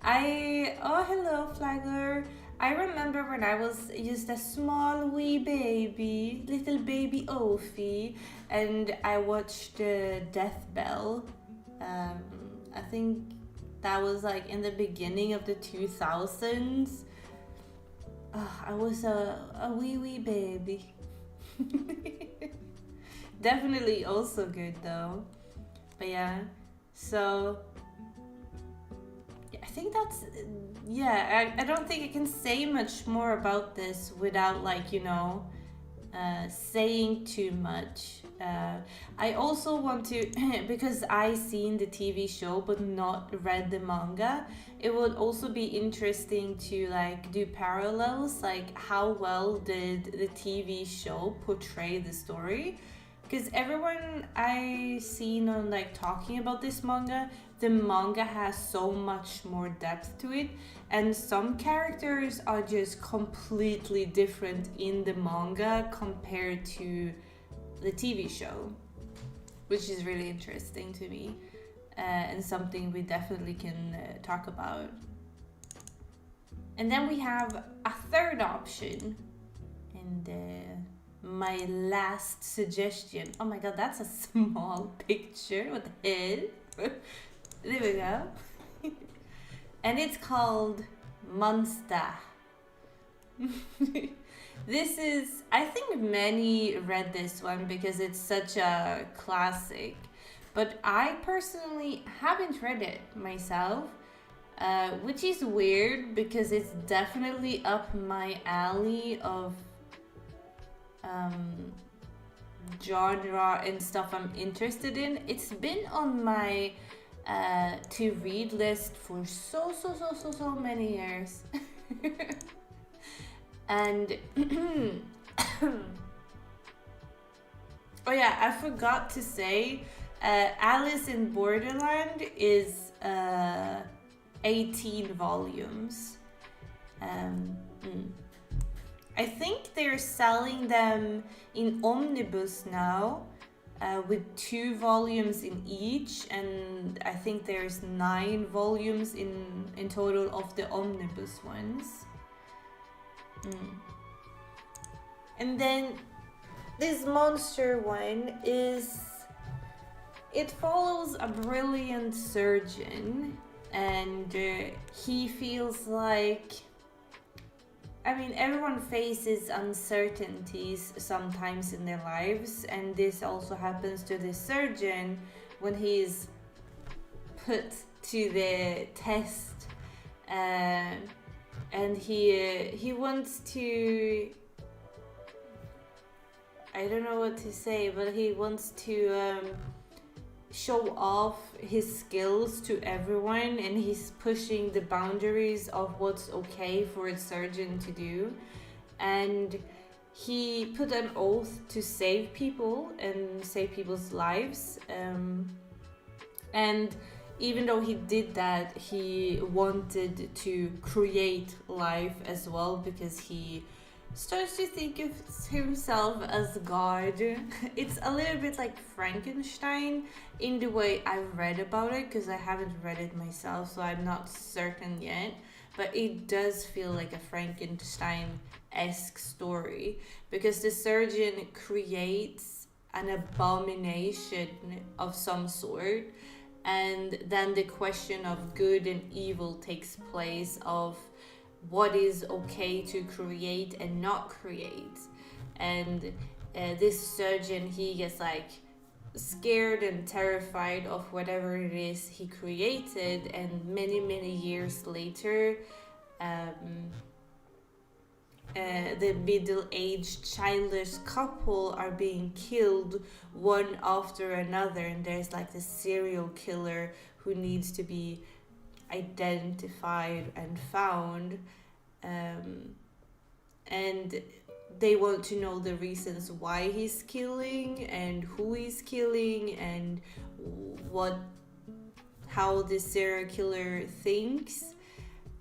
Oh, hello, Flagler. I remember when I was just a small wee baby, little baby Ophi, and I watched Death Bell. I think that was like in the beginning of the 2000s. I was a wee baby. Definitely also good though. But yeah, so I think that's, I don't think I can say much more about this without like, saying too much. I also want to, because I seen the TV show but not read the manga, it would also be interesting to like do parallels, like how well did the TV show portray the story? Because everyone I seen on like talking about this manga, the manga has so much more depth to it, and some characters are just completely different in the manga compared to the TV show, which is really interesting to me, and something we definitely can talk about. And then we have a third option, and my last suggestion. Oh my god, that's a small picture. What the hell? There we go. And it's called Monster. This is, I think many read this one because it's such a classic, but I personally haven't read it myself, which is weird because it's definitely up my alley of genre and stuff I'm interested in. It's been on my to read list for so many years. And oh yeah, I forgot to say, Alice in Borderland is 18 volumes. I think they're selling them in omnibus now, with 2 volumes in each, and I think there's 9 volumes in total of the omnibus ones. And then this monster one is it follows a brilliant surgeon, and he feels like, I mean, everyone faces uncertainties sometimes in their lives, and this also happens to the surgeon when he's put to the test, and he wants to, I don't know what to say, but he wants to show off his skills to everyone, and he's pushing the boundaries of what's okay for a surgeon to do. And he put an oath to save people and save people's lives, and even though he did that, he wanted to create life as well, because he starts to think of himself as God. It's a little bit like Frankenstein in the way I've read about it, because I haven't read it myself, so I'm not certain yet. But it does feel like a Frankenstein-esque story, because the surgeon creates an abomination of some sort, and then the question of good and evil takes place, of what is okay to create and not create. And this surgeon, he gets like scared and terrified of whatever it is he created, and many years later, the middle-aged childless couple are being killed one after another, and there's like the serial killer who needs to be identified and found, and they want to know the reasons why he's killing and who he's killing, and how the serial killer thinks.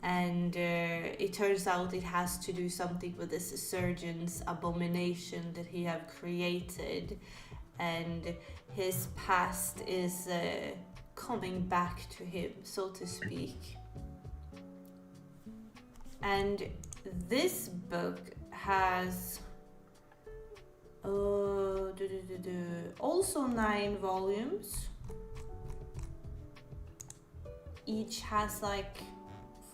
And it turns out it has to do something with this surgeon's abomination that he have created, and his past is coming back to him, so to speak. And this book has also 9 volumes. Each has like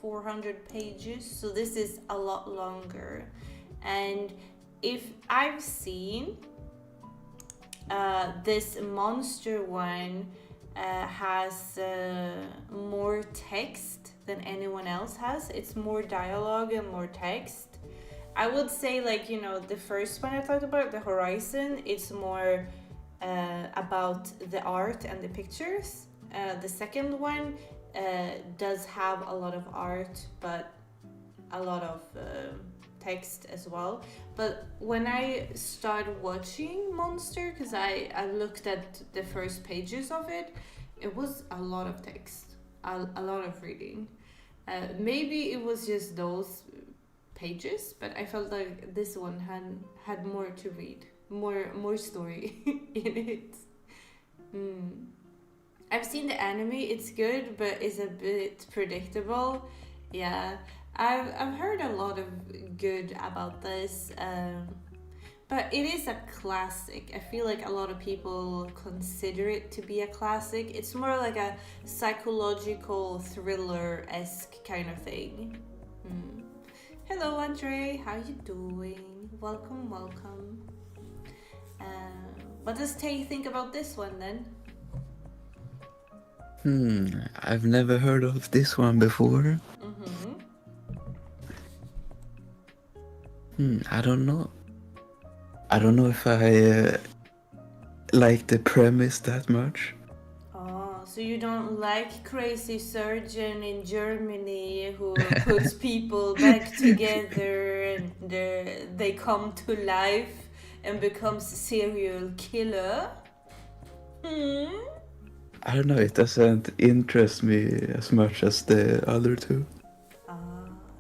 400 pages, so this is a lot longer. And if I've seen this monster one has more text than anyone else has. It's more dialogue and more text. I would say, like, you know, the first one I talked about, The Horizon, it's more about the art and the pictures. The second one does have a lot of art, but a lot of text as well. But when I started watching Monster, because I looked at the first pages of it, it was a lot of text, a lot of reading. Maybe it was just those pages, but I felt like this one had more to read, more story in it. I've seen the anime, it's good, but it's a bit predictable. Yeah, I've heard a lot of good about this, but it is a classic. I feel like a lot of people consider it to be a classic. It's more like a psychological thriller-esque kind of thing. Hello, Andre, how you doing? Welcome. What does Tay think about this one then? I've never heard of this one before. I don't know. I don't know if I like the premise that much. Oh, so you don't like crazy surgeon in Germany who puts people back together and they come to life and becomes a serial killer? I don't know, it doesn't interest me as much as the other two.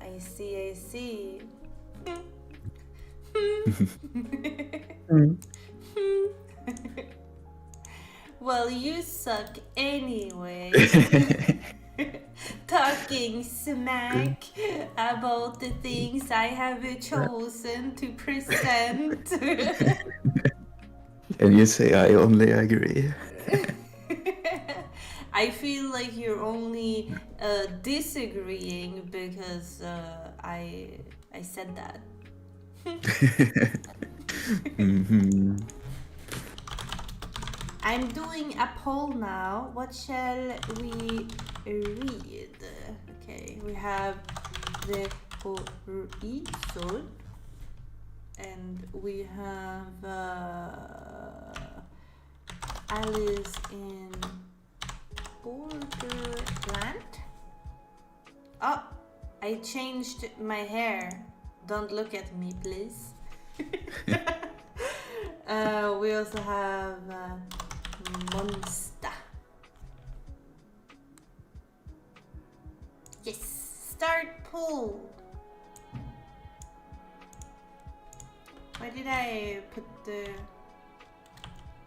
I see. Well, you suck anyway. Talking smack about the things I have chosen to present. And you say I only agree. I feel like you're only disagreeing because I said that. Mhm. I'm doing a poll now. What shall we read? Okay, we have the horizon, and we have Alice in Borderland. Oh, I changed my hair. Don't look at me, please. We also have Monster. Yes, start poll. Why did I put the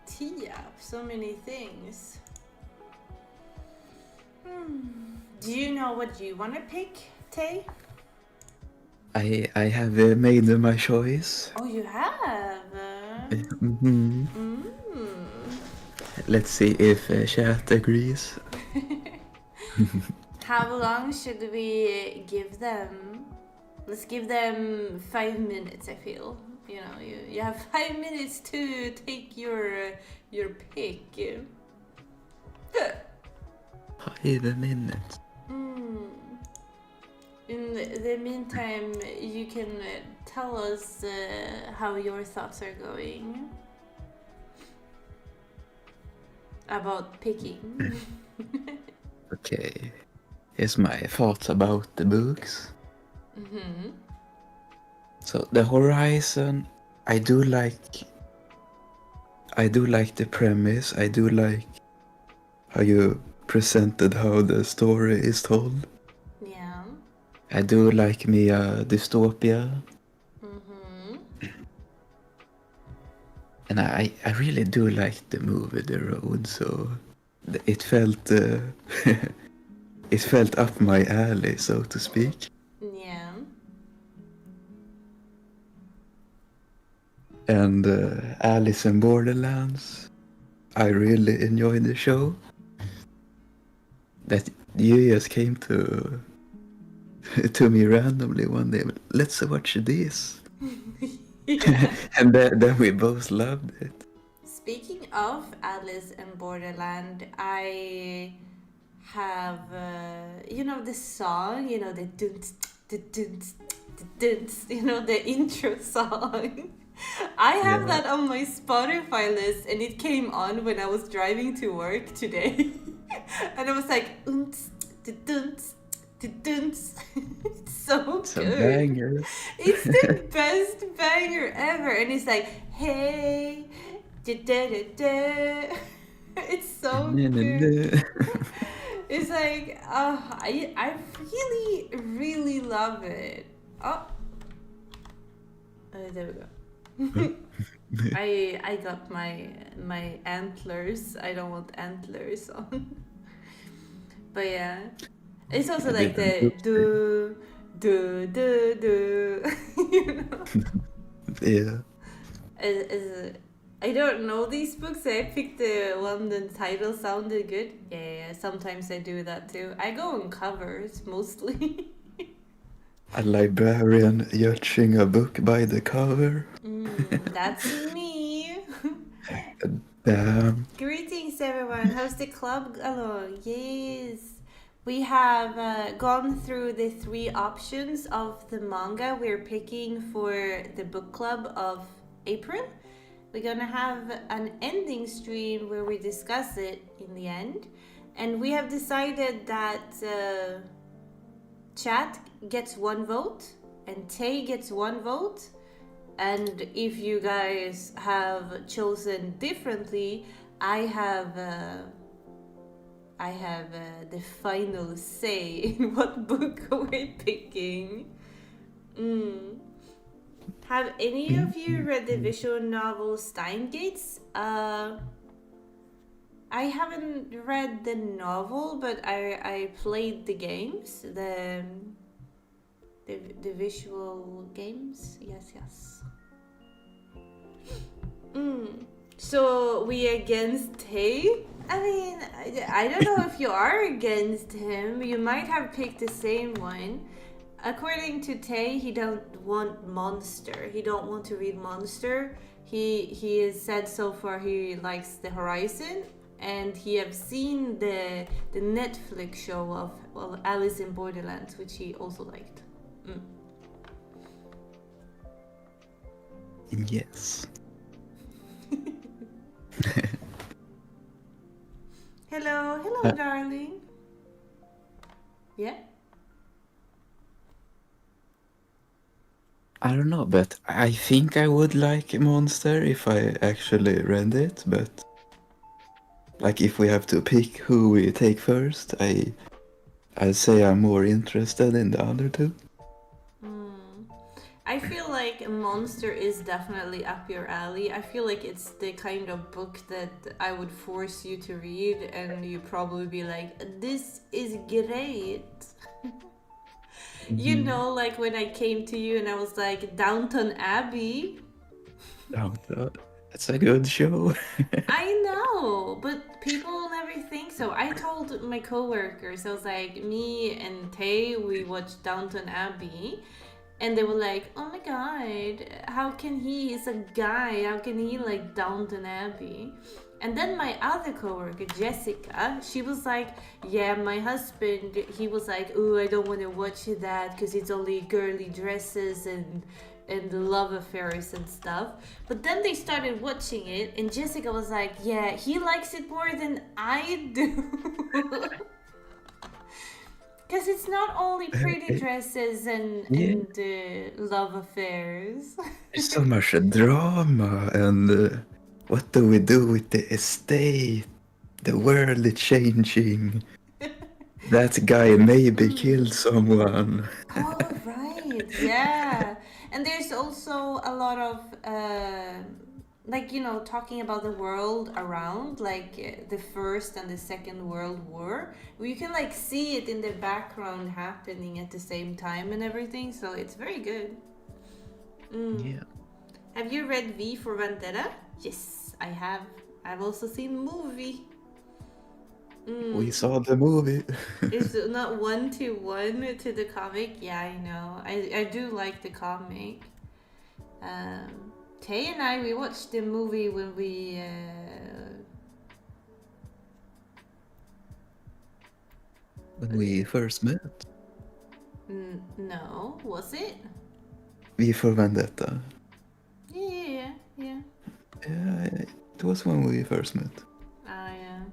T up? So many things. Do you know what you want to pick, Tay? I have made my choice. Oh, you have? Mhm. Let's see if chat agrees. How long should we give them? Let's give them 5 minutes, I feel. You know, you have 5 minutes to take your pick. 5 minutes. In the meantime, you can tell us how your thoughts are going about picking. Okay. Here's my thoughts about the books. So the Horizon, I do like the premise. I do like how you presented how the story is told. Yeah. I do like me a dystopia. And I really do like the movie The Road, so it felt it felt up my alley, so to speak. Yeah. And Alice in Borderlands, I really enjoyed the show. That you just came to me randomly one day. Let's watch this. Yeah. And then we both loved it. Speaking of Alice in Borderland, I have you know the song, you know the dunce, the dunce, the dunce, you know the intro song. I have that on my Spotify list, and it came on when I was driving to work today, and I was like, unce, the dunce, the dunce. It's so It's good. a banger. It's the best banger ever, and it's like, hey. It's so good. It's like, I really, really love it. Oh, there we go. I got my antlers. I don't want antlers on. But yeah, it's also like the do. You know. Yeah. I don't know these books. I picked the one the title sounded good. Yeah, sometimes I do that too. I go on covers mostly. A librarian judging a book by the cover. That's me. Damn. Greetings everyone. How's the club along? Yes. We have gone through the 3 options of the manga we're picking for the book club of April. We're gonna have an ending stream where we discuss it in the end. And we have decided that chat gets 1 vote and Tay gets 1 vote. And if you guys have chosen differently, I have the final say in what book we're picking. Have any of you read the visual novel Steingates? I haven't read the novel, but I played the games, the visual games. Yes. So we against Tay? I mean, I don't know if you are against him. You might have picked the same one. According to Tay, he don't want Monster. He don't want to read Monster. He has said so far he likes The Horizon, and he have seen the Netflix show of Alice in Borderlands, which he also liked. Yes. Hello, darling. Yeah? I don't know, but I think I would like Monster if I actually read it, but like if we have to pick who we take first, I'd say I'm more interested in the other two. I feel like Monster is definitely up your alley. I feel like it's the kind of book that I would force you to read and you probably be like, this is great. You know, like when I came to you and I was like, Downton Abbey. Downton. That's a good show. I know, but people never think so. I told my coworkers, I was like, me and Tay, we watched Downton Abbey. And they were like, oh my god, how can he? He's a guy. How can he like Downton Abbey? And then my other coworker, Jessica, she was like, yeah, my husband, he was like, oh, I don't want to watch that because it's only girly dresses and love affairs and stuff. But then they started watching it and Jessica was like, yeah, he likes it more than I do. Because it's not only pretty dresses and love affairs. There's so much drama and what do we do with the estate? The world is changing. That guy maybe killed someone. Oh, right, yeah. And there's also a lot of, like, you know, talking about the world around, like the First and the Second World War. You can, like, see it in the background happening at the same time and everything, so it's very good. Yeah. Have you read V for Vendetta? Yes, I have. I've also seen the movie. We saw the movie. It's not 1-to-1 to the comic. Yeah, I know. I do like the comic. Tay and I, we watched the movie when we first met. No, was it? V for Vendetta. Yeah. Yeah, it was when we first met. Yeah.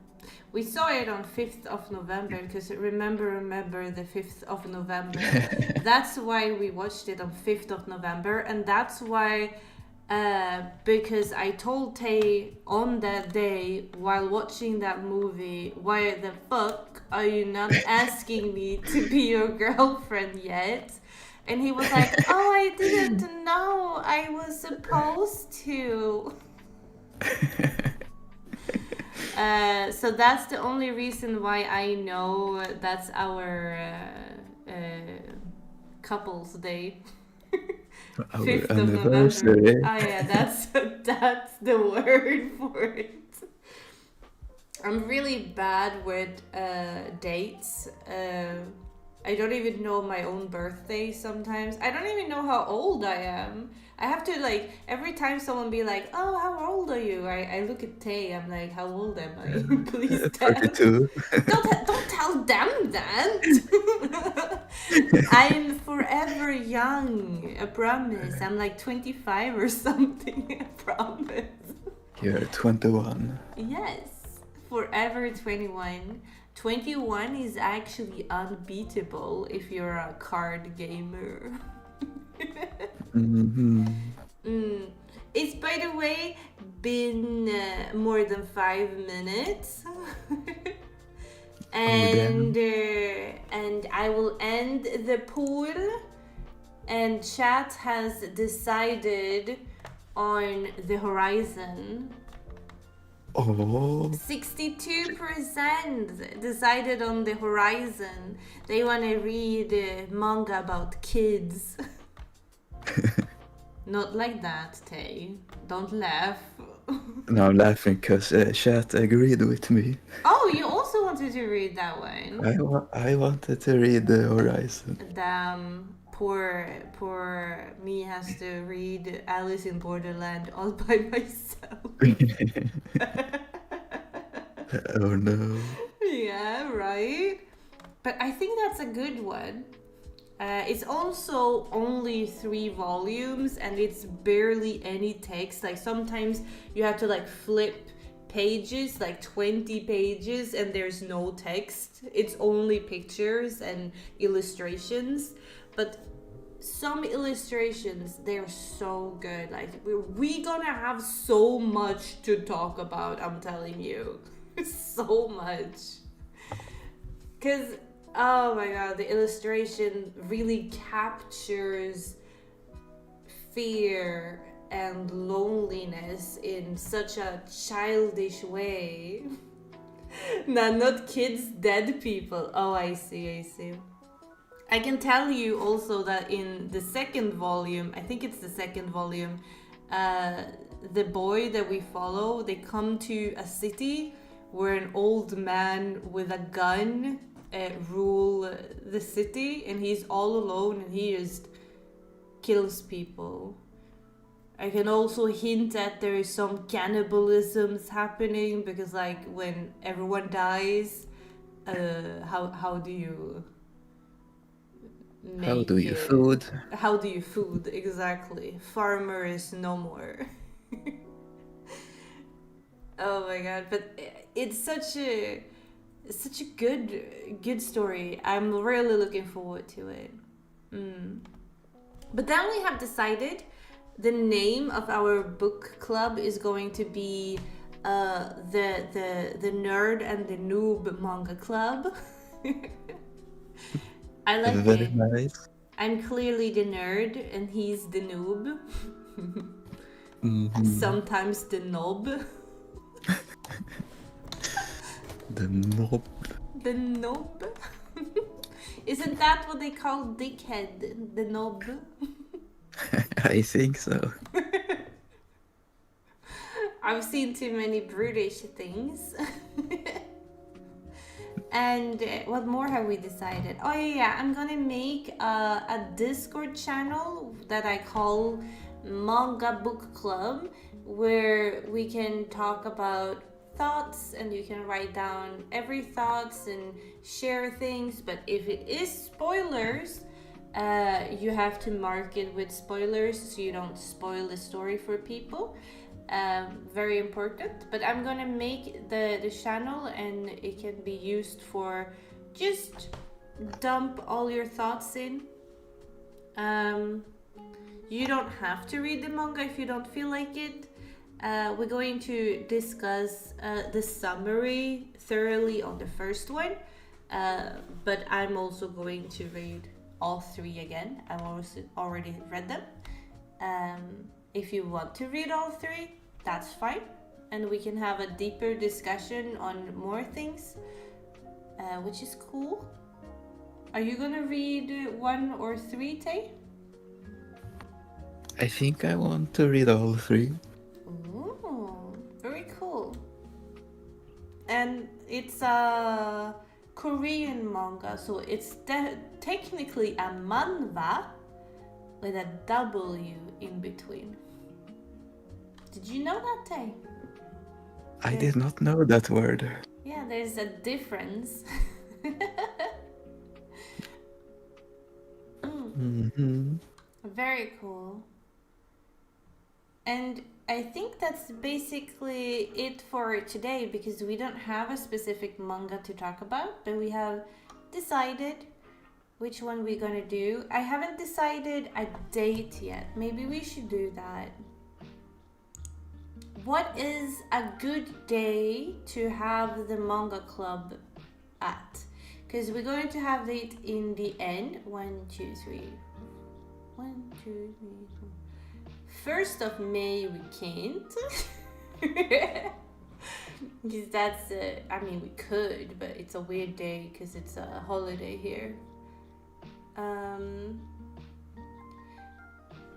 We saw it on 5th of November because remember the 5th of November. That's why we watched it on 5th of November, and that's why because I told Tay on that day while watching that movie, why the fuck are you not asking me to be your girlfriend yet? And he was like, oh, I didn't know I was supposed to. So that's the only reason why I know that's our couple's day. Our 5th anniversary. of November. Oh yeah, that's the word for it. I'm really bad with dates. I don't even know my own birthday sometimes. I don't even know how old I am. I have to, like, every time someone be like, oh, how old are you? I look at Tay, I'm like, how old am I? Please tell. 32. Don't tell them that. I'm forever young, I promise. I'm like 25 or something, I promise. You're 21. Yes, forever 21. 21 is actually unbeatable if you're a card gamer. It's, by the way, been more than 5 minutes. And I will end the poll, and chat has decided on The Horizon. Oh. 62% decided on The Horizon. They want to read manga about kids. Not like that, Tay. Don't laugh. No, I'm laughing because chat agreed with me. Oh, you also wanted to read that one. I wanted to read the Horizon. Damn, poor me has to read Alice in Borderland all by myself. Oh no. Yeah, right. But I think that's a good one. It's also only 3 volumes and it's barely any text. Like sometimes you have to like flip pages, like 20 pages, and there's no text. It's only pictures and illustrations. But some illustrations, they're so good. Like we gonna have so much to talk about, I'm telling you. So much. Because oh my god, the illustration really captures fear and loneliness in such a childish way. No, not kids, dead people. Oh, I see. I can tell you also that in the second volume, I think it's the second volume, the boy that we follow, they come to a city where an old man with a gun rule the city, and he's all alone and he just kills people. I can also hint that there is some cannibalisms happening because like when everyone dies, how do you make How do you food? How do you food exactly? Farmer is no more. Oh my god, but it's such a good story. I'm really looking forward to it. But then we have decided the name of our book club is going to be the Nerd and the Noob Manga Club. I like Very it. nice. I'm clearly the nerd and he's the noob. Mm-hmm. Sometimes the knob. The knob. The knob. Isn't that what they call dickhead? The knob. I think so. I've seen too many brutish things. And what more have we decided? Oh yeah, I'm gonna make a Discord channel that I call Manga Book Club, where we can talk about thoughts and you can write down every thoughts and share things. But if it is spoilers, you have to mark it with spoilers so you don't spoil the story for people. Very important. But I'm gonna make the channel and it can be used for just dump all your thoughts in. You don't have to read the manga if you don't feel like it. We're going to discuss the summary thoroughly on the first one, but I'm also going to read all 3 again. I've already read them. If you want to read all 3, that's fine, and we can have a deeper discussion on more things, which is cool. Are you gonna read 1 or 3, Tay? I think I want to read all 3. Ooh, very cool. And it's a Korean manga, so it's technically a manhwa with a W in between. Did you know that, Tay? I did not know that word. Yeah, there's a difference. Mm-hmm. Very cool. And I think that's basically it for today because we don't have a specific manga to talk about, but we have decided which one we're gonna do. I haven't decided a date yet. Maybe we should do that. What is a good day to have the manga club at? Because we're going to have it in the end. 1, 2, 3. 1, 2, 3, 4. 1st of May we can't. Because that's, I mean we could, but it's a weird day because it's a holiday here.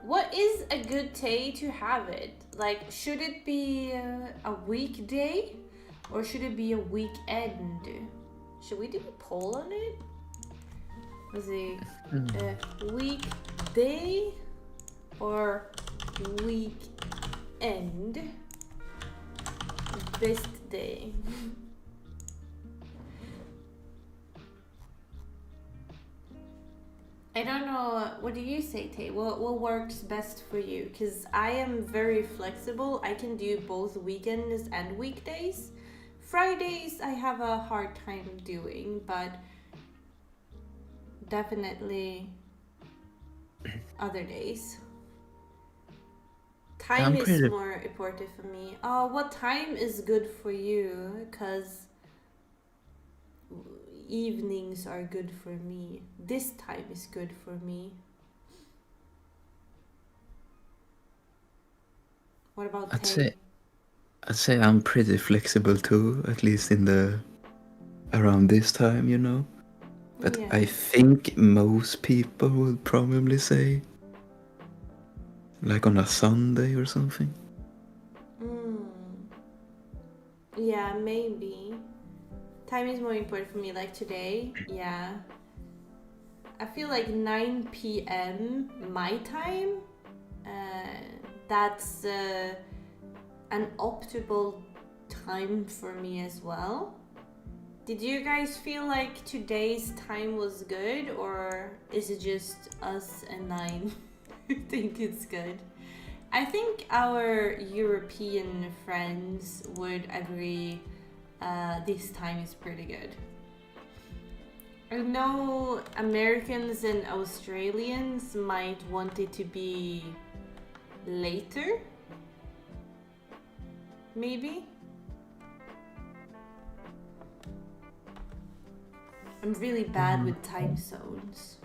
what is a good day to have it? Like, should it be a weekday or should it be a weekend? Should we do a poll on it? Let's see. Weekday or weekend? Best day. I don't know, what do you say, Tay? What works best for you? Because I am very flexible. I can do both weekends and weekdays. Fridays I have a hard time doing, but definitely other days. Time is more important for me. Oh, what time is good for you? Because evenings are good for me. This time is good for me. What about I'd say I'm pretty flexible too, at least in the around this time, you know. But yeah. I think most people would probably say like on a Sunday or something. Yeah, maybe. Time is more important for me, like today, yeah. I feel like 9 p.m. my time, that's an optimal time for me as well. Did you guys feel like today's time was good, or is it just us and 9 who think it's good? I think our European friends would agree this time is pretty good. I know Americans and Australians might want it to be later, maybe. I'm really bad with time zones.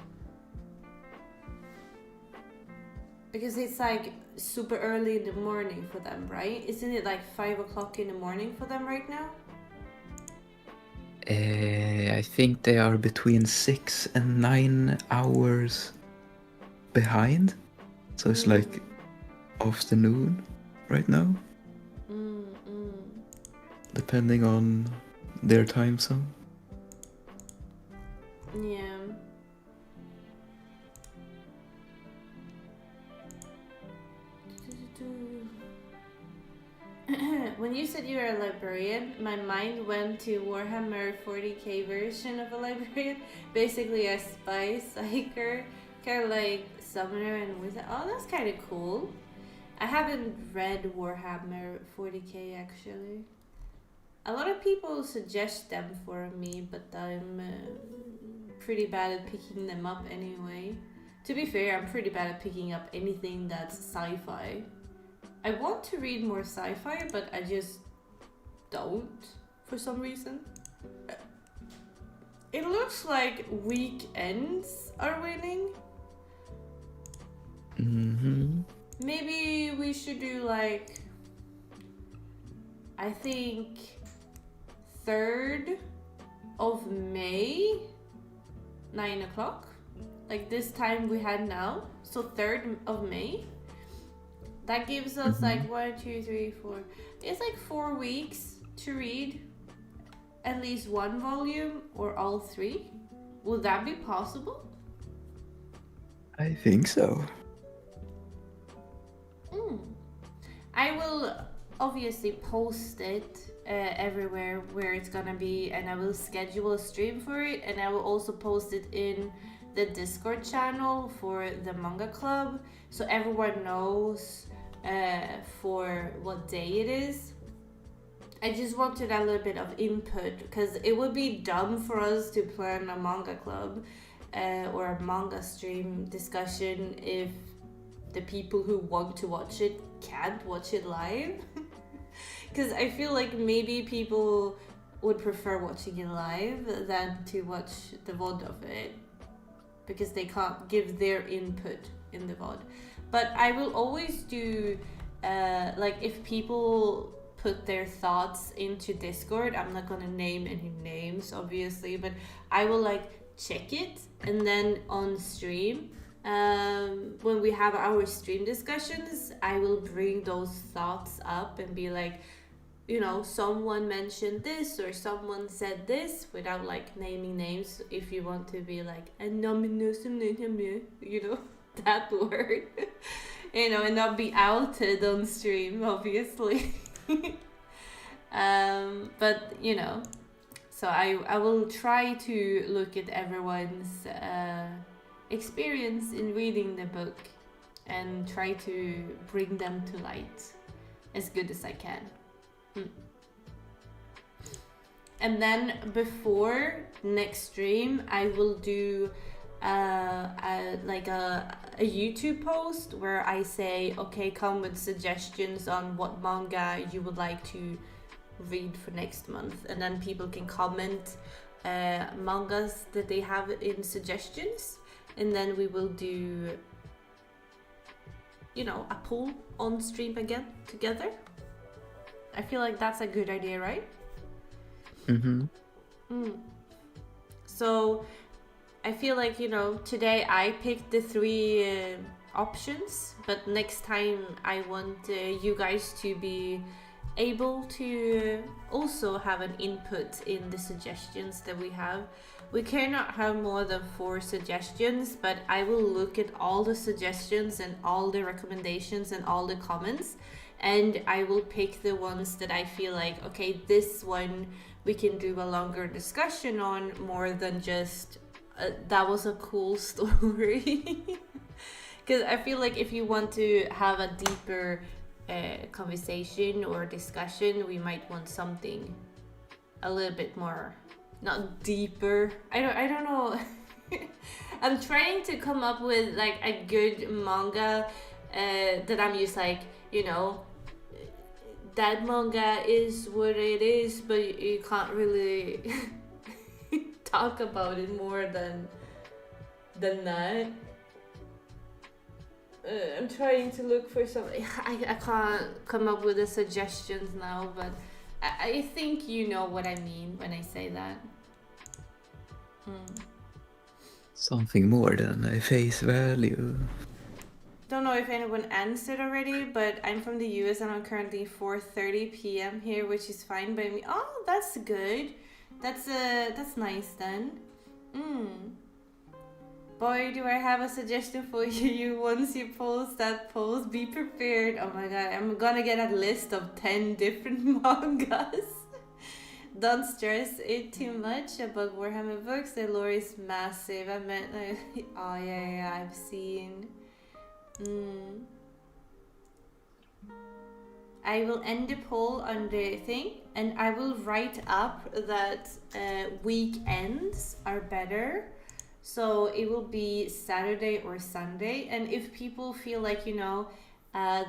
Because it's like super early in the morning for them, right? Isn't it like 5 o'clock in the morning for them right now? I think they are between 6 and 9 hours behind. So it's like afternoon right now. Depending on their time zone. Yeah. When you said you were a librarian, my mind went to Warhammer 40k version of a librarian. Basically a spy psyker, kind of like summoner and wizard. Oh, that's kind of cool. I haven't read Warhammer 40k actually. A lot of people suggest them for me, but I'm pretty bad at picking them up anyway. To be fair, I'm pretty bad at picking up anything that's sci-fi. I want to read more sci-fi, but I just don't for some reason. It looks like weekends are winning. Maybe we should do like, I think 3rd of May, 9 o'clock. Like this time we had now. So 3rd of May. That gives us like 1, 2, 3, 4. It's like 4 weeks to read at least one volume or all 3. Would that be possible? I think so. I will obviously post it everywhere where it's gonna be, and I will schedule a stream for it, and I will also post it in the Discord channel for the Manga Club, so everyone knows for what day it is. I just wanted a little bit of input, because it would be dumb for us to plan a Manga Club or a manga stream discussion if the people who want to watch it can't watch it live. Because I feel like maybe people would prefer watching it live than to watch the VOD of it, because they can't give their input in the VOD. But I will always do, like if people put their thoughts into Discord, I'm not gonna name any names obviously, but I will like check it, and then on stream when we have our stream discussions, I will bring those thoughts up and be like, you know, someone mentioned this or someone said this without like naming names. If you want to be like, you know, that word, you know, and not be outed on stream, obviously. But you know, so I will try to look at everyone's experience in reading the book and try to bring them to light as good as I can. And then before next stream, I will do a YouTube post where I say, okay, come with suggestions on what manga you would like to read for next month, and then people can comment mangas that they have in suggestions, and then we will do, you know, a poll on stream again together. I feel like that's a good idea, right? So I feel like, you know, today I picked the 3 options, but next time I want you guys to be able to also have an input in the suggestions that we have. We cannot have more than 4 suggestions, but I will look at all the suggestions and all the recommendations and all the comments, and I will pick the ones that I feel like, okay, this one we can do a longer discussion on, more than just that was a cool story. Because I feel like if you want to have a deeper conversation or discussion, we might want something a little bit more, not deeper. I don't know. I'm trying to come up with like a good manga that I'm just like, you know, that manga is what it is, but you can't really talk about it more than that. I'm trying to look for some. I can't come up with the suggestions now, but I think you know what I mean when I say that. Something more than a face value. Don't know if anyone answered already, but I'm from the US and I'm currently 4:30 p.m. here, which is fine by me. Oh, that's good. That's nice then. Boy, do I have a suggestion for you. Once you post that post, be prepared. Oh my god, I'm gonna get a list of 10 different mangas. Don't stress it too much about Warhammer books. The lore is massive. I meant, oh yeah, I've seen. I will end the poll on the thing, and I will write up that weekends are better. So it will be Saturday or Sunday. And if people feel like, you know,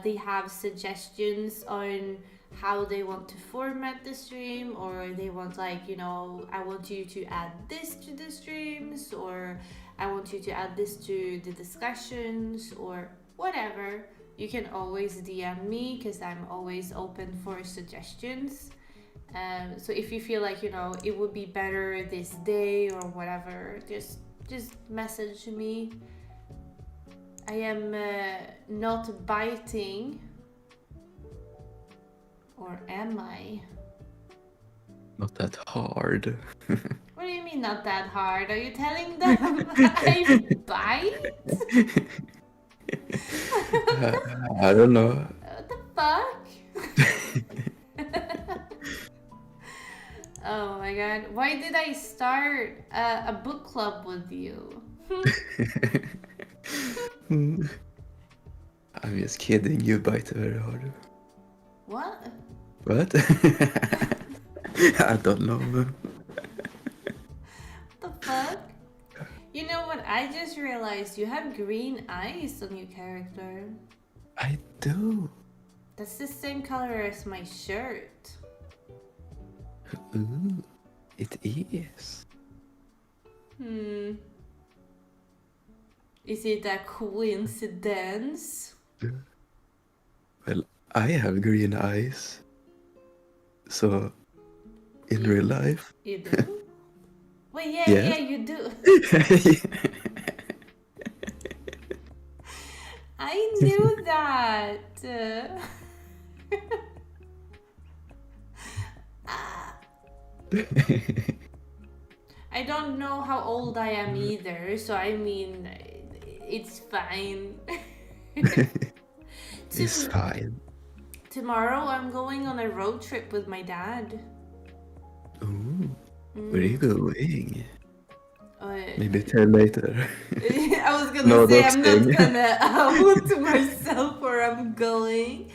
they have suggestions on how they want to format the stream, or they want like, you know, I want you to add this to the streams, or I want you to add this to the discussions, or whatever, you can always DM me, because I'm always open for suggestions. So if you feel like, you know, it would be better this day or whatever, just message me. I am not biting, or am I? Not that hard. What do you mean not that hard? Are you telling them I bite? I don't know. What the fuck? Oh my god. Why did I start a book club with you? I'm just kidding, you bite very hard. What? What? I don't know. What the fuck? You know what? I just realized you have green eyes on your character. I do. That's the same color as my shirt. Ooh, it is. Is it a coincidence? Well, I have green eyes. So, in real life. You do? Well, yeah, Yes. you do. I knew that. I don't know how old I am either, so I mean, it's fine. It's fine. Tomorrow I'm going on a road trip with my dad. Ooh, where are you going? Maybe tell later. I was gonna No say I'm not doxing. gonna out myself where I'm going.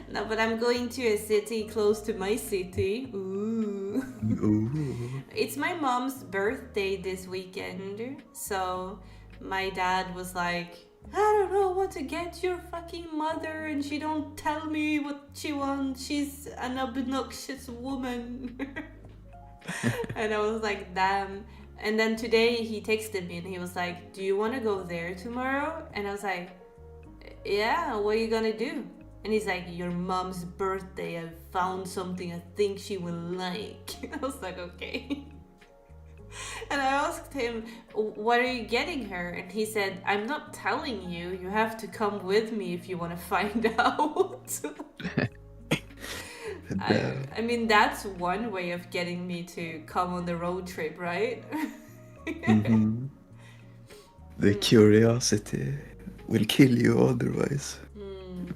No, but I'm going to a city close to my city. Ooh. Ooh. It's my mom's birthday this weekend, so my dad was like, I don't know what to get your fucking mother, and she don't tell me what she wants. She's an obnoxious woman. And I was like, damn. And then today he texted me and he was like, do you want to go there tomorrow? And I was like, yeah, what are you gonna do? And he's like, your mom's birthday, I found something I think she will like. I was like, okay. And I asked him, what are you getting her? And he said, I'm not telling you. You have to come with me if you want to find out. I mean, that's one way of getting me to come on the road trip, right? Mm-hmm. The curiosity will kill you otherwise.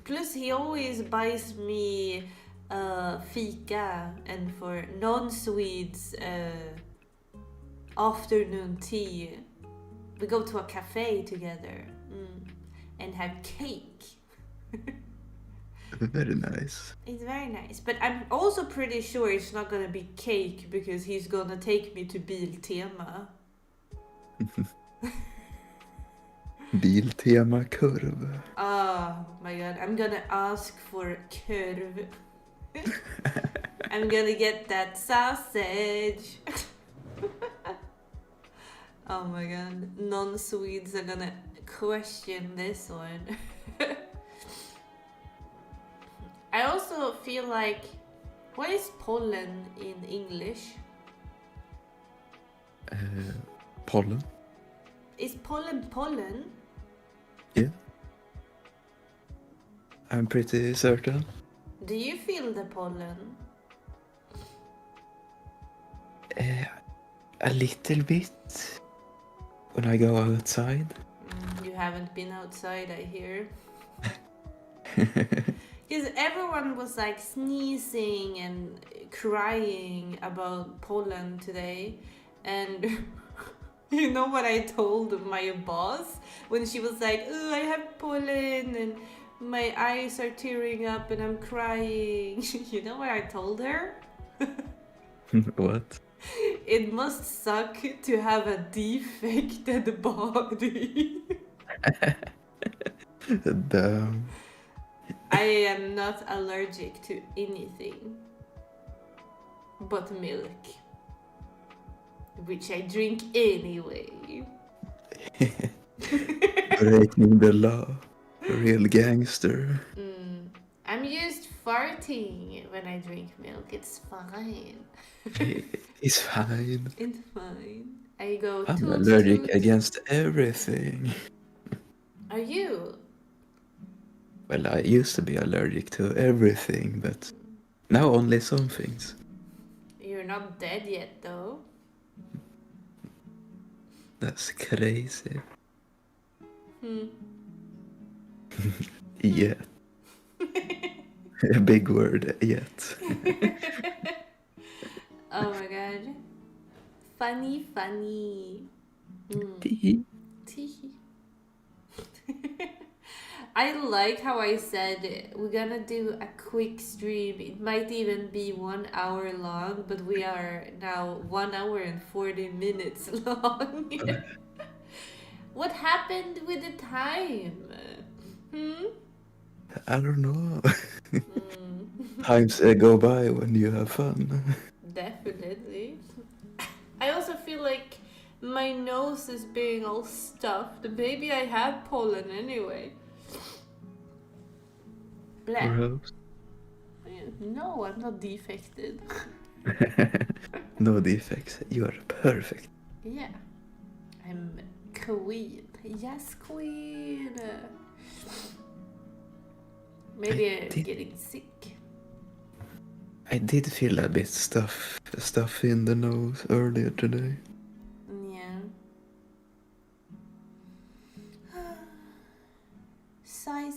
Plus, he always buys me fika, and for non-Swedes, afternoon tea. We go to a cafe together and have cake. Very nice. It's very nice, but I'm also pretty sure it's not gonna be cake because he's gonna take me to Biltema. Biltema-korv. Oh my god, I'm gonna ask for korv. I'm gonna get that sausage. Oh my god, non-Swedes are gonna question this one. I also feel like, what is pollen in English? Pollen? Is pollen? Yeah. I'm pretty certain. Do you feel the pollen? A little bit. When I go outside. You haven't been outside, I hear. Because everyone was like sneezing and crying about pollen today. And you know what I told my boss? When she was like, oh, I have pollen and my eyes are tearing up and I'm crying. You know what I told her? What? It must suck to have a defected body. Damn. I am not allergic to anything but milk, which I drink anyway. Breaking the law. Real gangster. I'm just farting when I drink milk. It's fine. It's fine. It's fine. I go I'm toot, allergic toot. against everything. Are you? Well, I used to be allergic to everything, but now only some things. You're not dead yet, though. That's crazy. Yeah. A big word, yet. Oh my god. Funny. Tee. I like how I said we're gonna do a quick stream. It might even be 1 hour long, but we are now 1 hour and 40 minutes long. What happened with the time? I don't know. Times go by when you have fun. Definitely. I also feel like my nose is being all stuffed. Maybe I have pollen anyway. Gross. No, I'm not defected. No defects. You are perfect. Yeah. I'm queen. Yes, queen. Maybe I'm getting sick. I did feel a bit stuffy in the nose earlier today. Yeah. Sigh.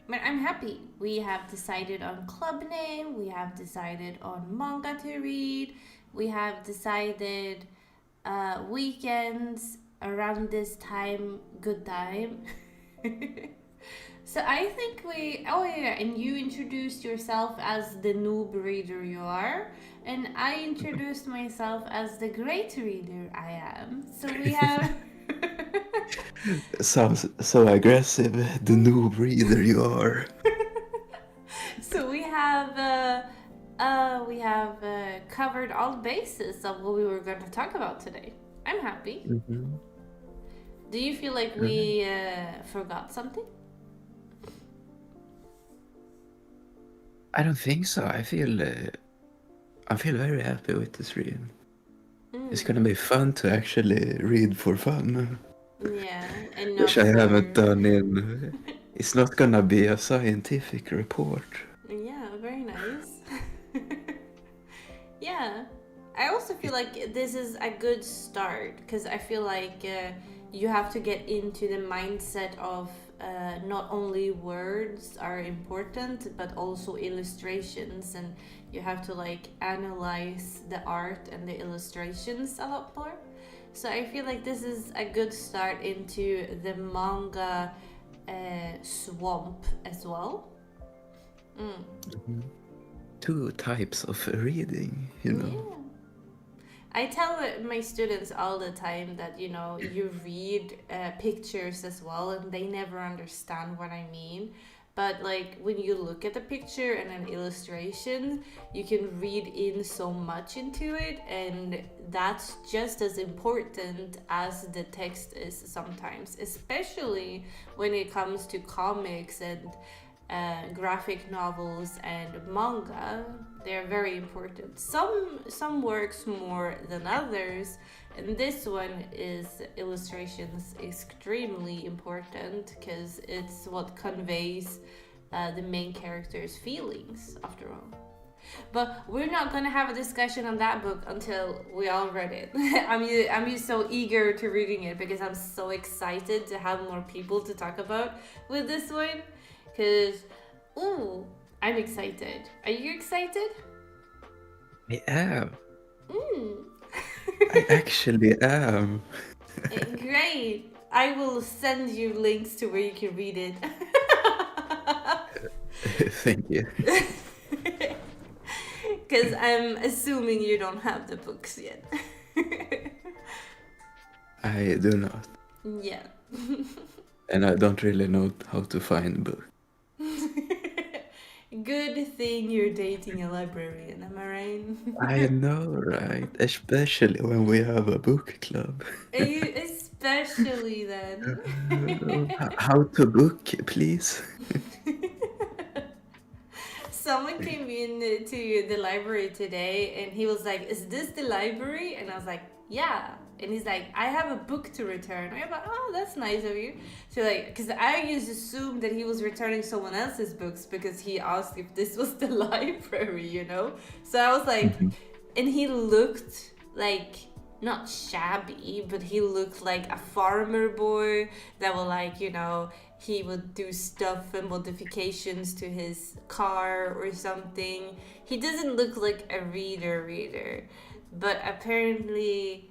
But I'm happy. We have decided on club name. We have decided on manga to read. We have decided weekends around this time, good time. So I think and you introduced yourself as the noob reader you are, and I introduced myself as the great reader I am. So we have. Sounds so aggressive, the noob reader you are. So we have covered all bases of what we were going to talk about today. I'm happy. Mm-hmm. Do you feel like we forgot something? I don't think so. I feel very happy with this read. It's gonna be fun to actually read for fun. Yeah, and which I haven't done in. It's not gonna be a scientific report. Yeah, very nice. Yeah, I also feel like this is a good start because I feel like you have to get into the mindset of not only words are important but also illustrations, and you have to like analyze the art and the illustrations a lot more. So I feel like this is a good start into the manga swamp as well. Mm-hmm. Two types of reading, you know. Yeah. I tell my students all the time that, you know, you read pictures as well and they never understand what I mean. But like when you look at the picture and an illustration, you can read in so much into it, and that's just as important as the text is sometimes, especially when it comes to comics and graphic novels and manga. They're very important. Some works more than others, and this one is illustrations extremely important because it's what conveys the main character's feelings after all. But we're not gonna have a discussion on that book until we all read it. I'm just so eager to reading it because I'm so excited to have more people to talk about with this one. Because, I'm excited. Are you excited? I am. I actually am. Great. I will send you links to where you can read it. Thank you. Because I'm assuming you don't have the books yet. I do not. Yeah. And I don't really know how to find books. Good thing you're dating a librarian, am I right? I know, right? Especially when we have a book club. Especially then. How to book, please? Someone came in to the library today and he was like, "Is this the library?" And I was like, "Yeah." And he's like, "I have a book to return." I'm like, "Oh, that's nice of you." So like, because I just assumed that he was returning someone else's books because he asked if this was the library, you know? So I was like, and he looked like, not shabby, but he looked like a farmer boy that would like, you know, he would do stuff and modifications to his car or something. He doesn't look like a reader. But apparently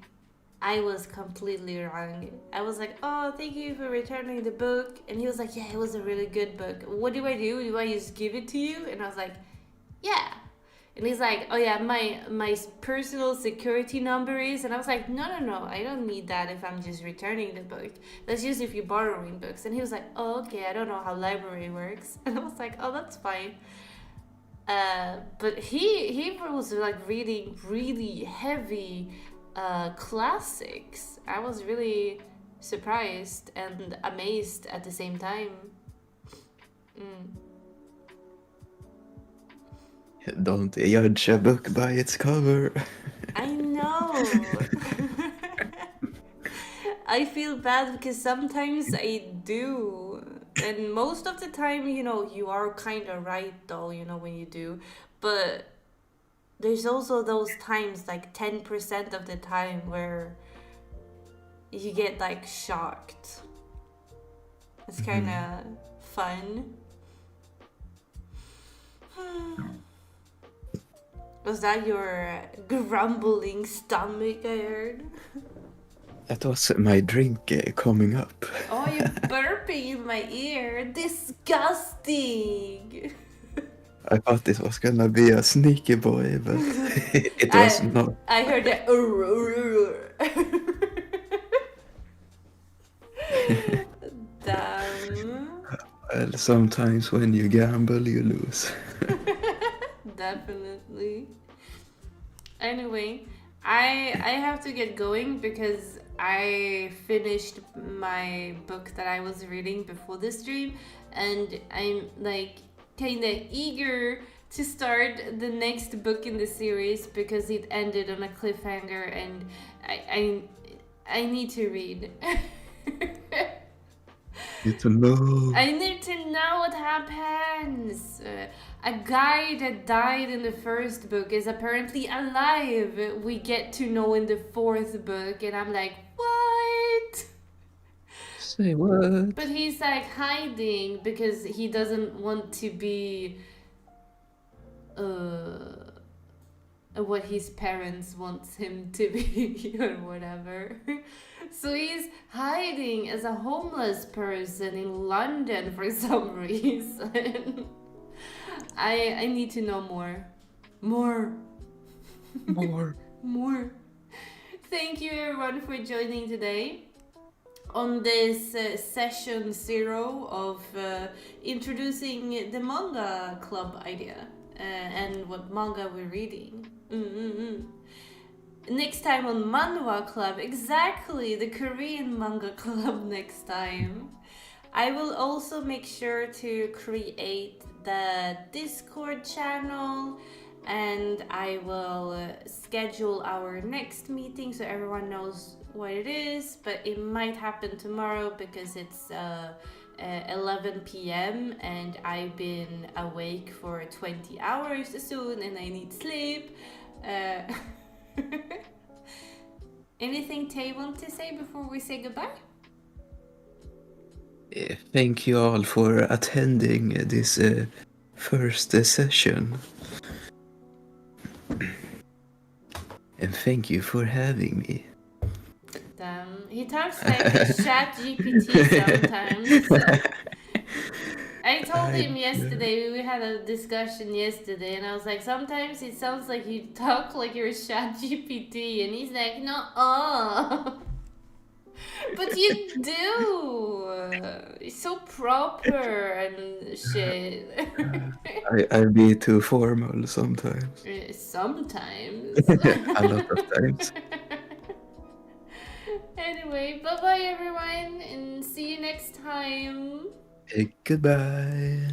I was completely wrong. I was like, "Oh, thank you for returning the book." And he was like, "Yeah, it was a really good book. What do I do? Do I just give it to you?" And I was like, "Yeah." And he's like, "Oh yeah, my personal security number is," and I was like, no, I don't need that if I'm just returning the book. That's just if you're borrowing books." And he was like, "Oh, okay, I don't know how library works." And I was like, "Oh, that's fine." But he was like reading really heavy classics. I was really surprised and amazed at the same time. Don't judge a book by its cover. I know. I feel bad because sometimes I do. And most of the time, you are kind of right though, when you do. But there's also those times, like 10% of the time, where you get like shocked. It's kind of fun. Was that your grumbling stomach I heard? That was my drink coming up. Oh, you're burping in my ear. Disgusting. I thought this was gonna be a sneaky boy, but it was not. I heard that. Damn. Well, sometimes when you gamble, you lose. Definitely. Anyway, I have to get going because I finished my book that I was reading before the stream, and I'm like kind of eager to start the next book in the series because it ended on a cliffhanger, and I need to read. Need to know. I need to know what happens. A guy that died in the first book is apparently alive. We get to know in the fourth book, and I'm like, what? Say what? But he's like hiding because he doesn't want to be what his parents wants him to be or whatever. So he's hiding as a homeless person in London for some reason. I need to know more. More. Thank you everyone for joining today on this session 0 of introducing the manga club idea and what manga we're reading. Next time on Manhwa Club, exactly, the Korean manga club next time. I will also make sure to create the Discord channel, and I will schedule our next meeting so everyone knows what it is, but it might happen tomorrow because it's 11 p.m. and I've been awake for 20 hours soon and I need sleep. Anything Tay want to say before we say goodbye? Thank you all for attending this first session. And thank you for having me. Damn, he talks like a chat GPT sometimes. I told him yesterday, we had a discussion yesterday, and I was like, sometimes it sounds like you talk like you're a chat GPT, and he's like, no, but you do. It's so proper and shit. I'll be too formal sometimes. Sometimes. A lot of times. Anyway, bye-bye everyone, and see you next time. Goodbye.